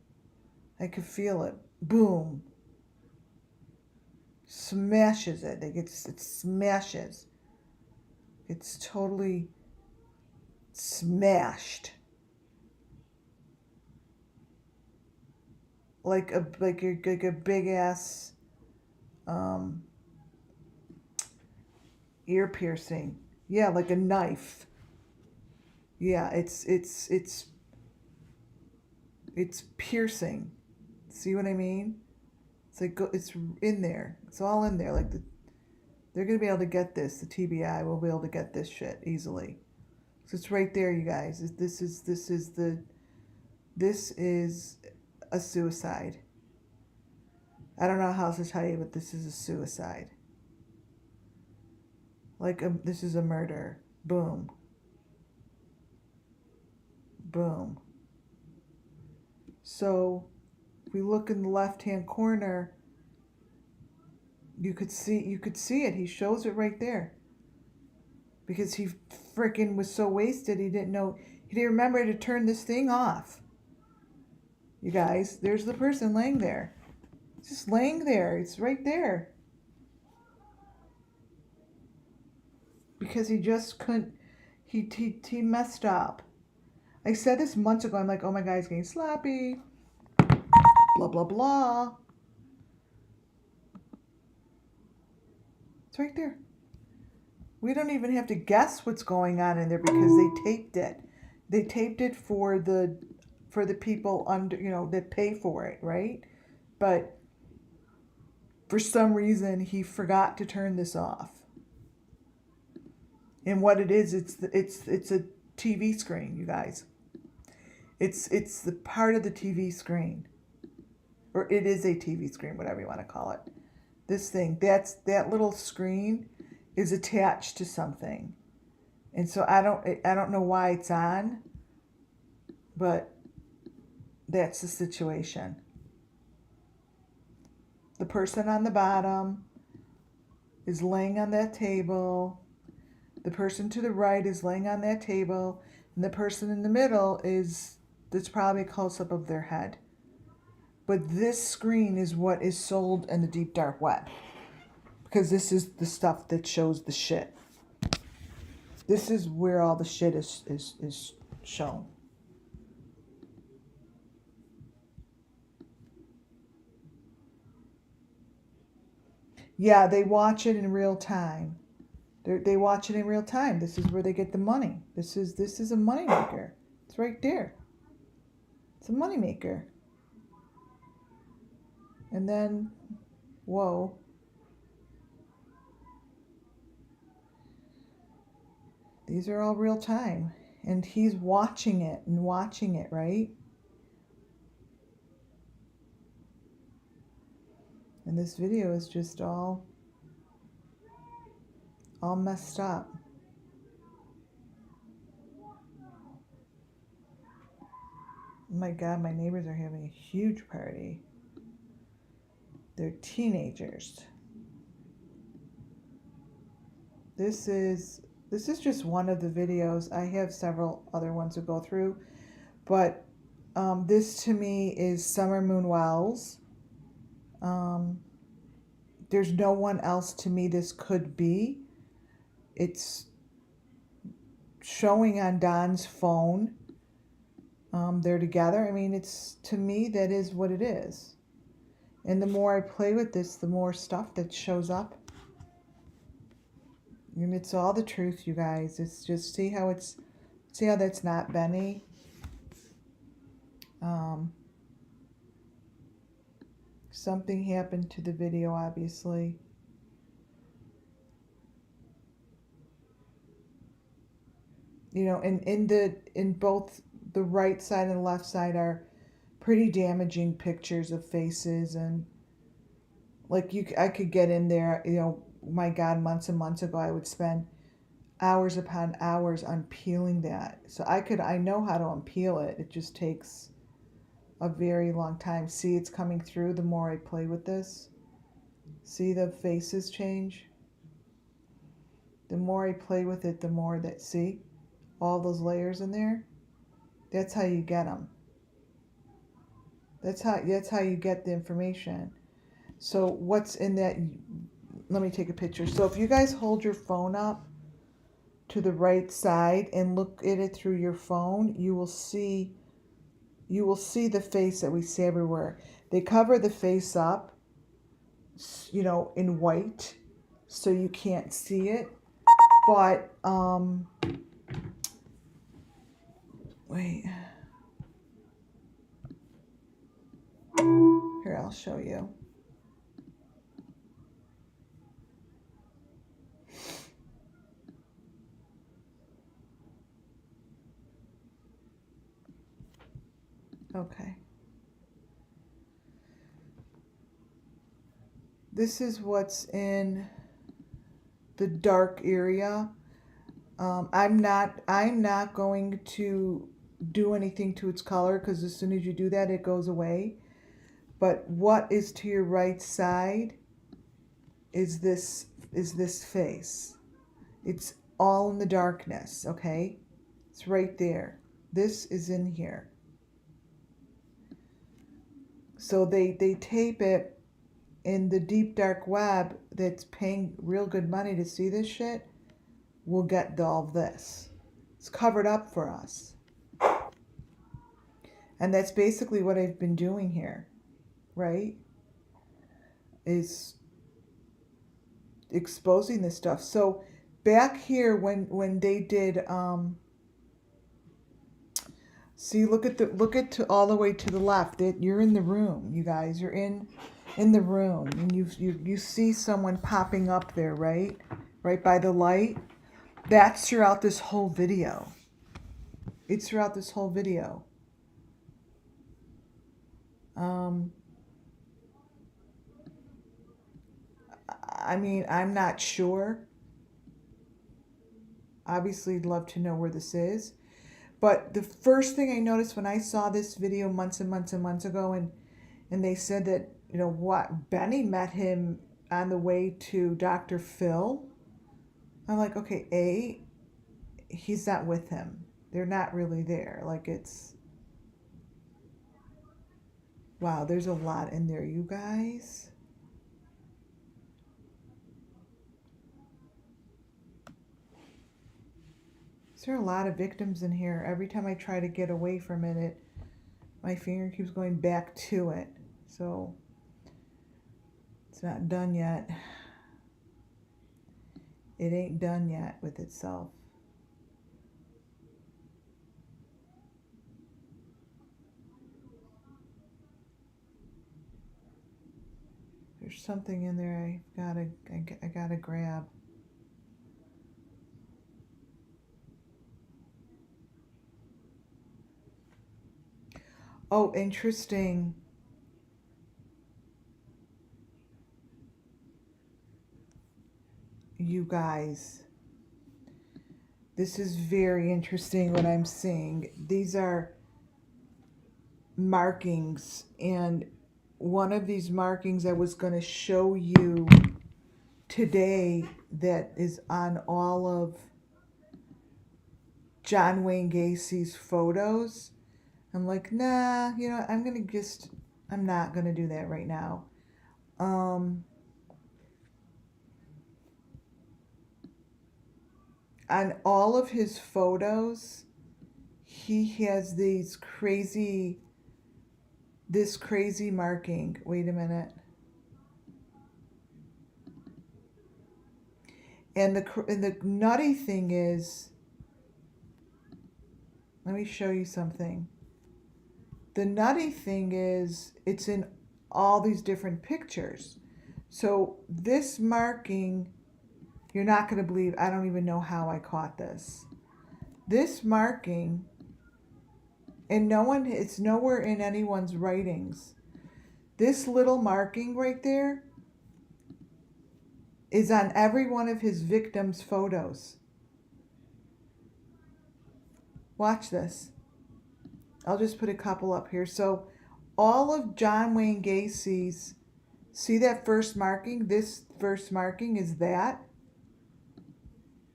I could feel it. Boom. Smashes it. It smashes. It's totally smashed. like a big ass ear piercing. Yeah, like a knife. Yeah, it's piercing. See what I mean? It's like it's in there. It's all in there. Like they're gonna be able to get this. The TBI will be able to get this shit easily. So it's right there, you guys. This is a suicide. I don't know how else to tell you, but this is a suicide. Like this is a murder. Boom. Boom. So if we look in the left-hand corner, you could see it. He shows it right there. Because he freaking was so wasted, he didn't remember to turn this thing off. You guys, there's the person laying there. It's just laying there. It's right there. Because he just couldn't, he messed up. I said this months ago. I'm like, oh my God, he's getting sloppy. Blah, blah, blah. It's right there. We don't even have to guess what's going on in there because they taped it. They taped it for the people under, that pay for it, right? But for some reason, he forgot to turn this off. And what it is, it's a TV screen, you guys. It's the part of the TV screen, or it is a TV screen, whatever you want to call it. This thing, that little screen is attached to something, and so I don't know why it's on, but that's the situation. The person on the bottom is laying on that table. The person to the right is laying on that table, and the person in the middle that's probably a close-up of their head. But this screen is what is sold in the deep dark web, because this is the stuff that shows the shit. This is where all the shit is shown. Yeah, they watch it in real time. They watch it in real time. This is where they get the money. This is a money maker. It's right there. It's a money maker. And then, whoa. These are all real time. And he's watching it, right? And this video is just all messed up. Oh my God, my neighbors are having a huge party. They're teenagers. This is just one of the videos. I have several other ones to go through, but this to me is Summer Moon Wells. There's no one else to me this could be. It's showing on Don's phone. They're together. I mean, to me, that is what it is. And the more I play with this, the more stuff that shows up. And it's all the truth, you guys. It's just see how that's not Benny. Something happened to the video, obviously. And in both the right side and the left side are pretty damaging pictures of faces, and like I could get in there, my God, months and months ago I would spend hours upon hours unpeeling that. So I know how to unpeel it. It just takes a very long time. See, it's coming through the more I play with this. See the faces change? The more I play with it, the more that, see? All those layers in there? That's how you get them. That's how you get the information. So what's in that? Let me take a picture. So if you guys hold your phone up to the right side and look at it through your phone, you will see the face that we see everywhere. They cover the face up, you know, in white, so you can't see it. But, wait. Here, I'll show you. Okay. This is what's in the dark area. I'm not going to do anything to its color, because as soon as you do that, it goes away. But what is to your right side is this face. It's all in the darkness, okay? It's right there. This is in here. So they tape it in the deep dark web that's paying real good money to see this shit. We'll get all this. It's covered up for us. And that's basically what I've been doing here, right? Is exposing this stuff. So back here when they did see, look at to all the way to the left. You're in the room, you guys. You're in the room, and you see someone popping up there, right? Right by the light. That's throughout this whole video. It's throughout this whole video. I mean, I'm not sure. Obviously, I'd love to know where this is. But the first thing I noticed when I saw this video months and months and months ago, and they said that, you know, what, Benny met him on the way to Dr. Phil. I'm like, okay, he's not with him. They're not really there. Like, it's, wow, there's a lot in there, you guys. There are a lot of victims in here. Every time I try to get away from it, my finger keeps going back to it. So it's not done yet. It ain't done yet with itself. There's something in there I gotta grab. Oh, interesting. You guys, this is very interesting what I'm seeing. These are markings, and one of these markings I was going to show you today that is on all of John Wayne Gacy's photos. I'm like, nah, you know, I'm not going to do that right now. On all of his photos, he has this crazy marking. Wait a minute. And the nutty thing is, let me show you something. The nutty thing is, it's in all these different pictures. So this marking, you're not going to believe, I don't even know how I caught this. This marking, and it's nowhere in anyone's writings. This little marking right there is on every one of his victims' photos. Watch this. I'll just put a couple up here. So all of John Wayne Gacy's, see that first marking? This first marking is that.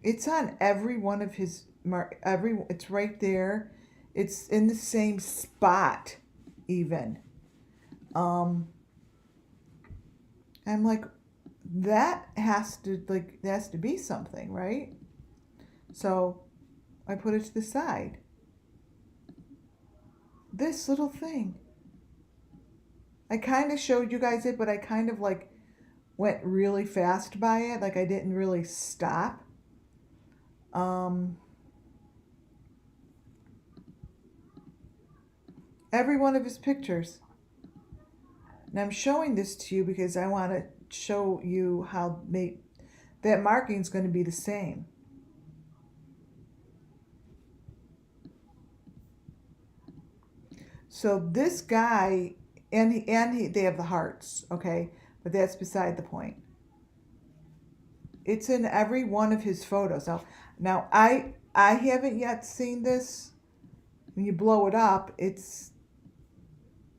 It's on every one of his, it's right there. It's in the same spot even. I'm like, that has to be something, right? So I put it to the side. This little thing. I kind of showed you guys it, but I kind of like went really fast by it. Like I didn't really stop. Um, every one of his pictures. And I'm showing this to you because I want to show you how that marking is going to be the same. So this guy, they have the hearts, okay? But that's beside the point. It's in every one of his photos. Now I haven't yet seen this. When you blow it up, it's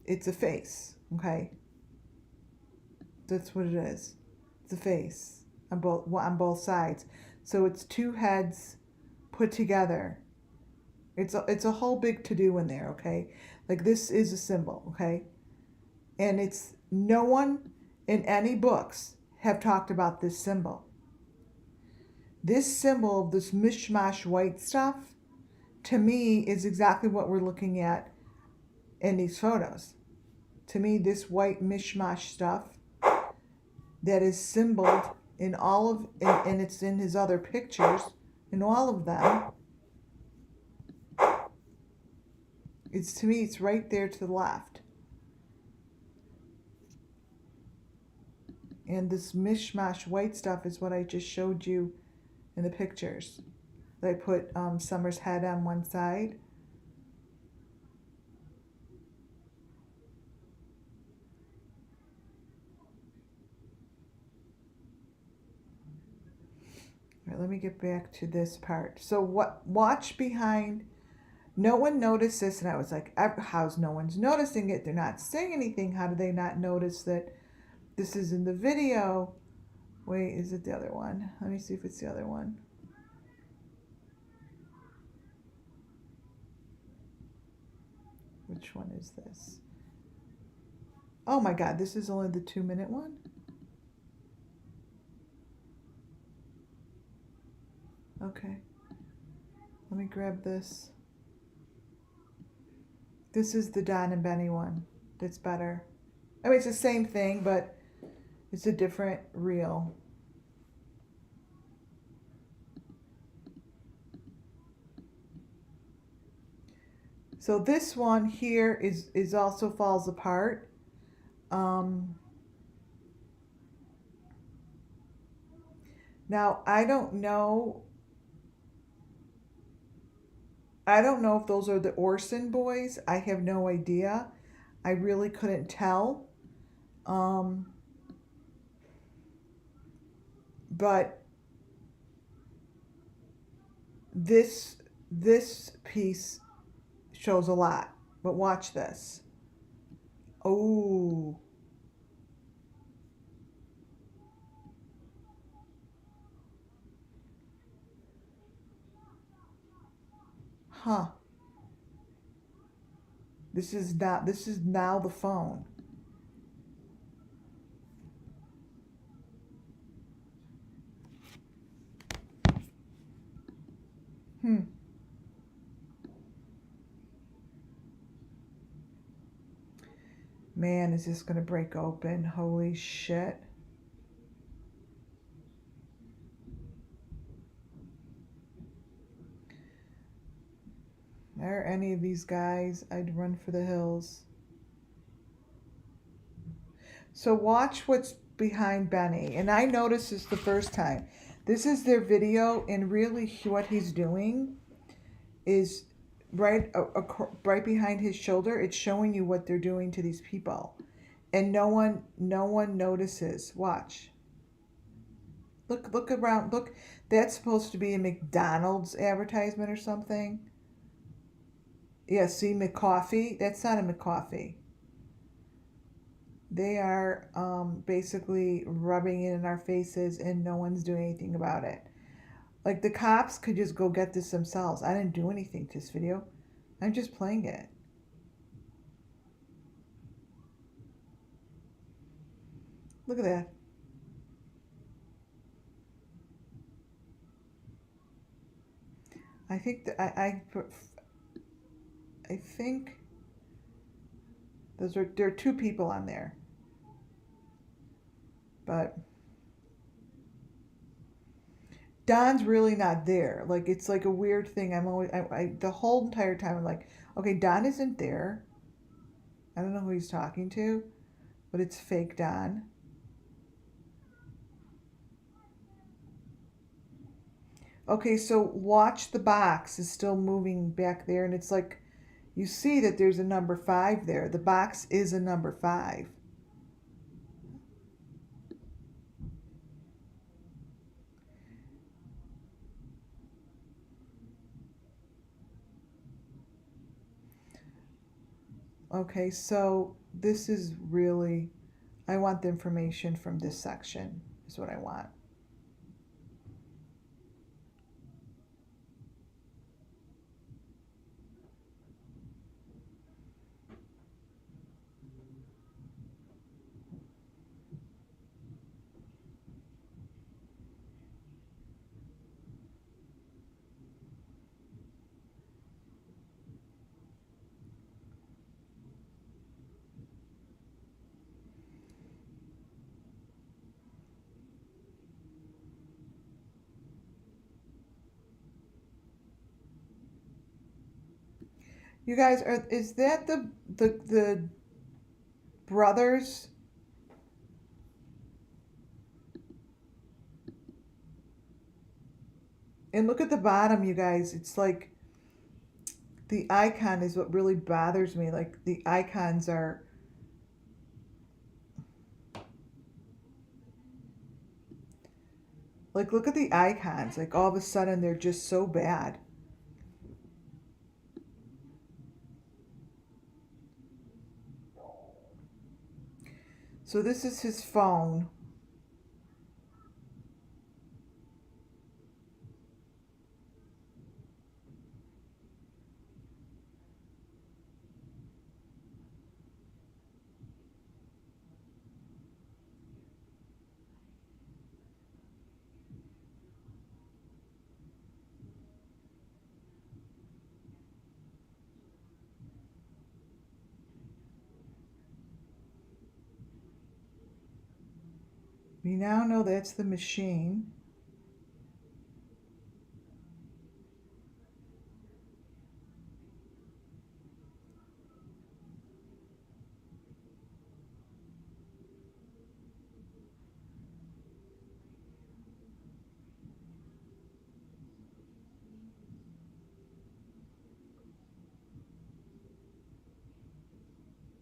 a face, okay? That's what it is. It's a face on both sides. So it's two heads put together. It's a whole big to do in there, okay? Like this is a symbol, okay? And it's no one in any books have talked about this symbol. This symbol, this mishmash white stuff, to me is exactly what we're looking at in these photos. To me, this white mishmash stuff that is symboled in all of, and it's in his other pictures, in all of them, to me, it's right there to the left. And this mishmash white stuff is what I just showed you in the pictures. I put Summer's head on one side. All right, let me get back to this part. So watch behind. No one noticed this, and I was like, how's no one's noticing it? They're not saying anything. How do they not notice that this is in the video? Wait, is it the other one? Let me see if it's the other one. Which one is this? Oh my God, this is only the 2-minute one? Okay. Let me grab this. This is the Don and Benny one. That's better. I mean, it's the same thing, but it's a different reel. So this one here is also falls apart. Now I don't know if those are the Orson boys. I have no idea. I really couldn't tell. But this piece shows a lot. But watch this. Oh. Huh. This is now the phone. Man, is this going to break open? Holy shit. Are any of these guys, I'd run for the hills. So watch what's behind Benny. And I noticed this the first time. This is their video, and really what he's doing is right behind his shoulder. It's showing you what they're doing to these people. And no one notices. Watch. Look around. Look, that's supposed to be a McDonald's advertisement or something. Yeah, see, McCoffee? That's not a McCoffee. They are basically rubbing it in our faces, and no one's doing anything about it. Like, the cops could just go get this themselves. I didn't do anything to this video. I'm just playing it. Look at that. I think that I think There are two people on there, but Don's really not there. Like it's like a weird thing. I'm always the whole entire time I'm like, okay, Don isn't there. I don't know who he's talking to, but it's fake Don. Okay, so watch the box is still moving back there, and it's like you see that there's a number 5 there. The box is a number 5. Okay, so this is really, I want the information from this section, is what I want. You guys, is that the brothers? And look at the bottom, you guys. It's like the icon is what really bothers me. Like the icons are, like, look at the icons. Like all of a sudden they're just so bad. So this is his phone. We now know that's the machine.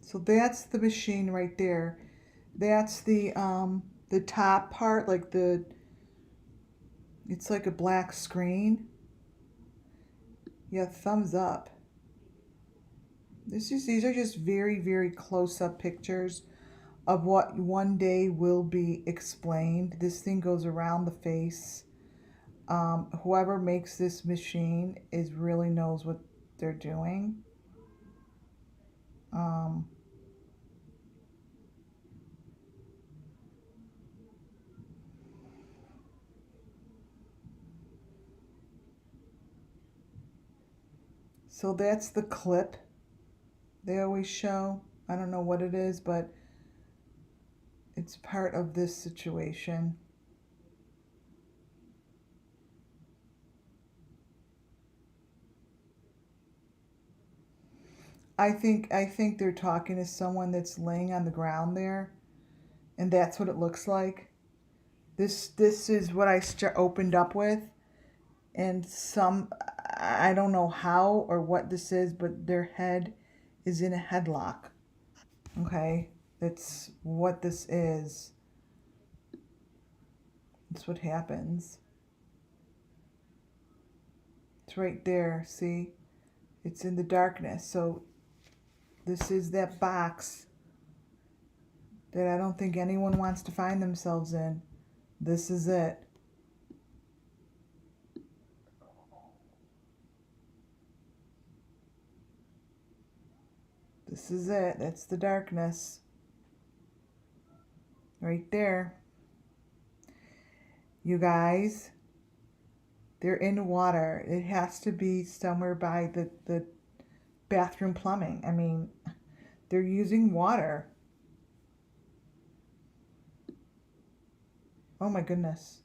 So that's the machine right there. That's the top part, like the, it's like a black screen. Yeah, thumbs up. These are just very, very close up pictures of what one day will be explained. This thing goes around the face. Whoever makes this machine is really knows what they're doing. Um, so that's the clip they always show. I don't know what it is, but it's part of this situation. I think they're talking to someone that's laying on the ground there, and that's what it looks like. This is what I opened up with, and I don't know how or what this is, but their head is in a headlock. Okay, that's what this is. That's what happens. It's right there. See, it's in the darkness. So this is that box that I don't think anyone wants to find themselves in. This is it. This is it. That's the darkness. Right there. You guys, they're in water. It has to be somewhere by the bathroom plumbing. I mean, They're using water. Oh my goodness.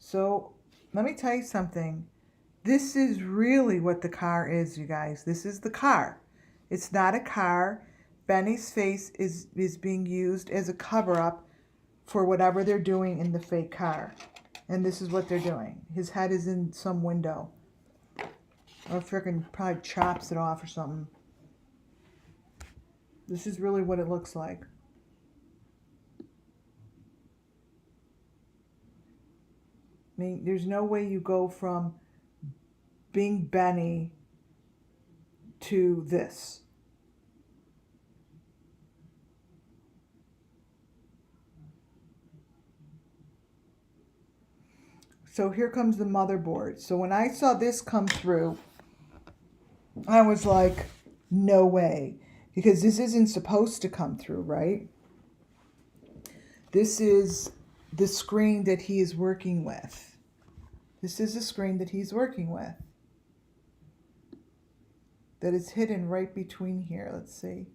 So let me tell you something. This is really what the car is, you guys. This is the car. It's not a car. Benny's face is being used as a cover-up for whatever they're doing in the fake car. And this is what they're doing. His head is in some window. Or freaking probably chops it off or something. This is really what it looks like. I mean, there's no way you go from being Benny to this. So here comes the motherboard. So when I saw this come through, I was like, no way. Because this isn't supposed to come through, right? This is the screen that he is working with. This is the screen that he's working with. That is hidden right between here. Let's see.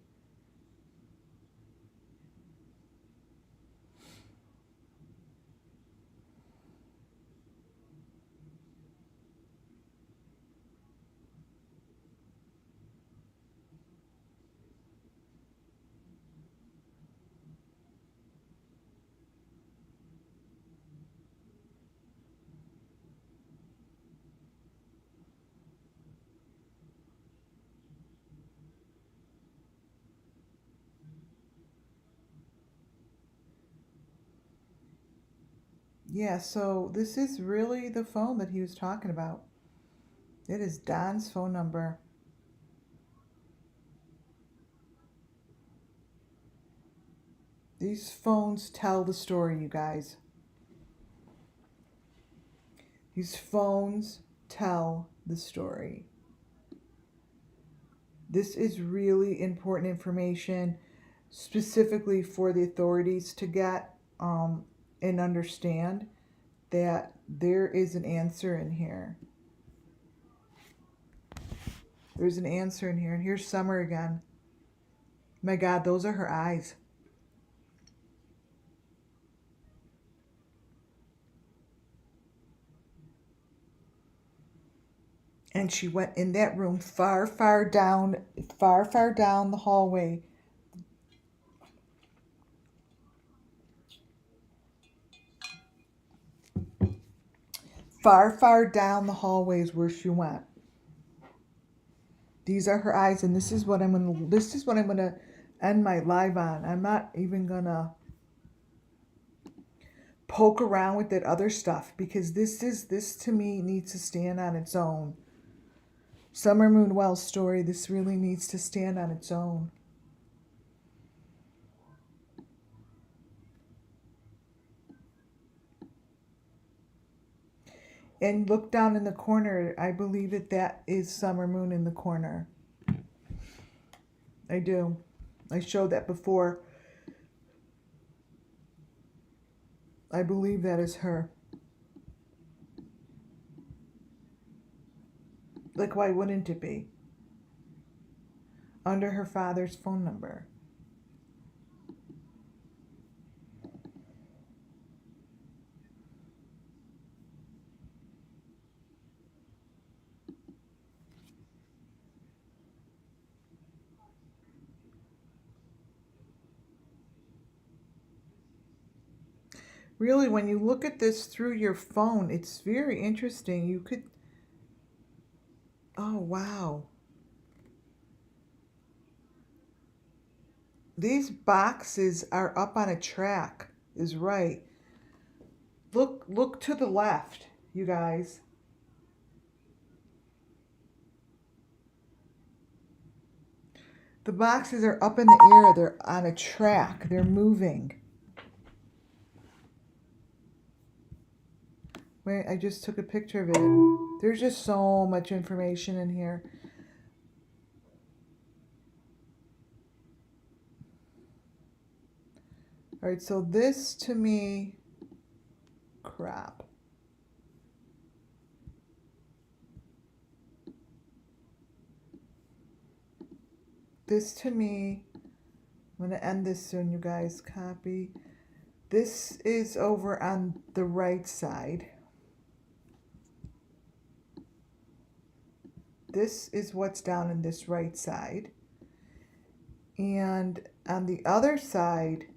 Yeah, so this is really the phone that he was talking about. It is Don's phone number. These phones tell the story, you guys. These phones tell the story. This is really important information, specifically for the authorities to get and understand that there is an answer in here. There's an answer in here. And here's Summer again. My God, those are her eyes. And she went in that room far, far down the hallway. Far, far down the hallways where she went. These are her eyes, and this is what I'm gonna end my live on. I'm not even gonna poke around with that other stuff because this to me needs to stand on its own. Summer Moonwell's story, this really needs to stand on its own. And look down in the corner. I believe that is Summer Moon in the corner. I do. I showed that before. I believe that is her. Like, why wouldn't it be? Under her father's phone number. Really, when you look at this through your phone, it's very interesting. You could... Oh, wow. These boxes are up on a track, is right. Look to the left, you guys. The boxes are up in the air. They're on a track. They're moving. Wait, I just took a picture of it. There's just so much information in here. All right, so this to me, crap. this to me, I'm going to end this soon, you guys. Copy. This is over on the right side. This is what's down in this right side. And on the other side,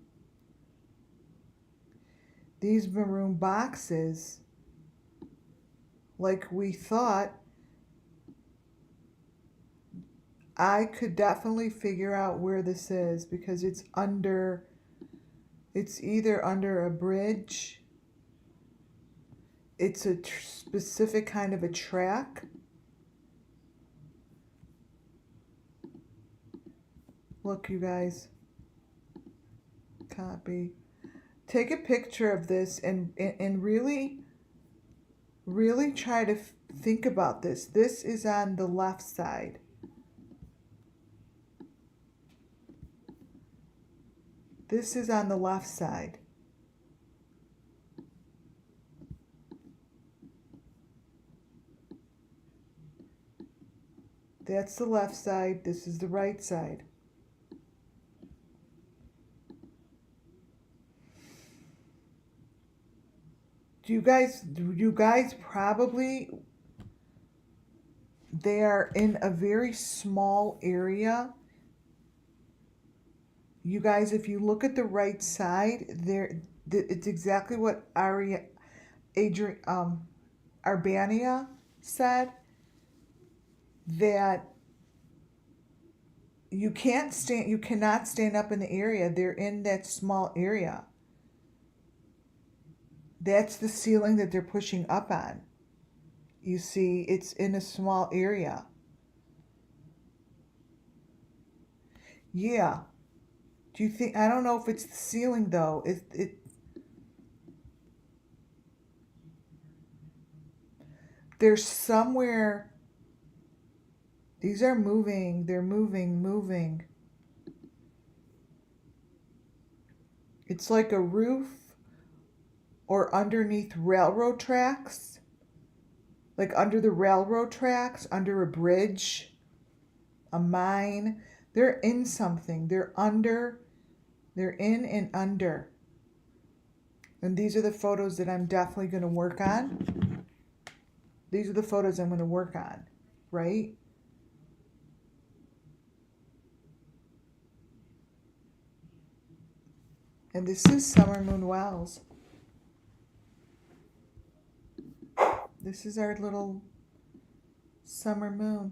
these maroon boxes, like we thought, I could definitely figure out where this is because it's under, it's either under a bridge, it's a specific kind of a track. Look, you guys, copy. Take a picture of this and really try to think about this. This is on the left side. This is on the left side. That's the left side. This is the right side. You guys probably, they are in a very small area. You guys, if you look at the right side, there, it's exactly what Arbania said, that you cannot stand up in the area. They're in that small area. That's the ceiling that they're pushing up on. You see, it's in a small area. Yeah. Do you think, I don't know if it's the ceiling though. There's somewhere, these are moving, they're moving. It's like a roof or underneath railroad tracks. Like under the railroad tracks, under a bridge, a mine. They're in something. They're in and under. And these are the photos that I'm definitely going to work on. These are the photos I'm going to work on, right? And this is Summer Moon Wells. This is our little summer moon.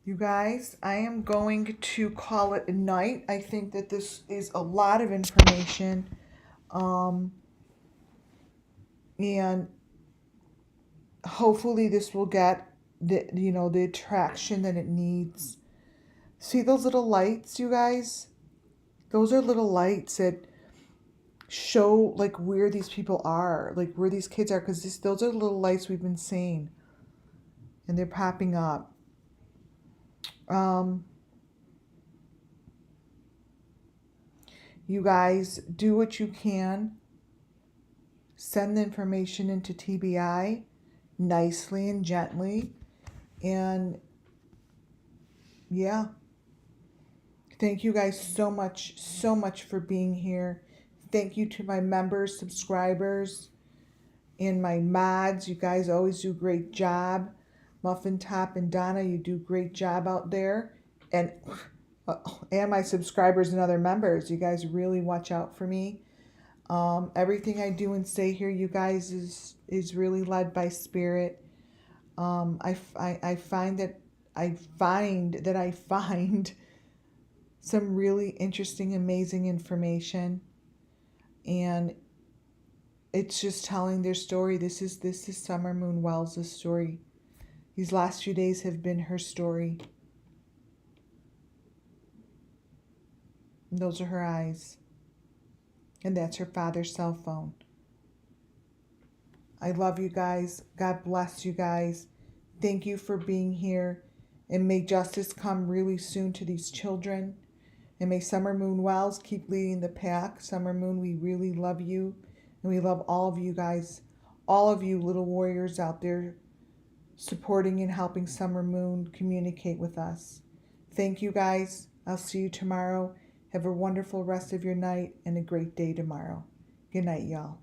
You guys, I am going to call it a night. I think that this is a lot of information. And hopefully this will get the attraction that it needs. See those little lights, you guys? Those are little lights that show like where these people are, like where these kids are, because those are the little lights we've been seeing. And they're popping up. You guys, do what you can. Send the information into TBI nicely and gently. And yeah. Thank you guys so much for being here. Thank you to my members, subscribers, and my mods. You guys always do a great job. Muffin Top and Donna, you do a great job out there. And my subscribers and other members, you guys really watch out for me. Everything I do and say here, you guys, is really led by spirit. I find some really interesting, amazing information, and it's just telling their story. This is Summer Moon Wells' story. These last few days have been her story. And those are her eyes. And that's her father's cell phone. I love you guys. God bless you guys. Thank you for being here. And may justice come really soon to these children. And may Summer Moon Wells keep leading the pack. Summer Moon, we really love you. And we love all of you guys, all of you little warriors out there supporting and helping Summer Moon communicate with us. Thank you guys. I'll see you tomorrow. Have a wonderful rest of your night and a great day tomorrow. Good night, y'all.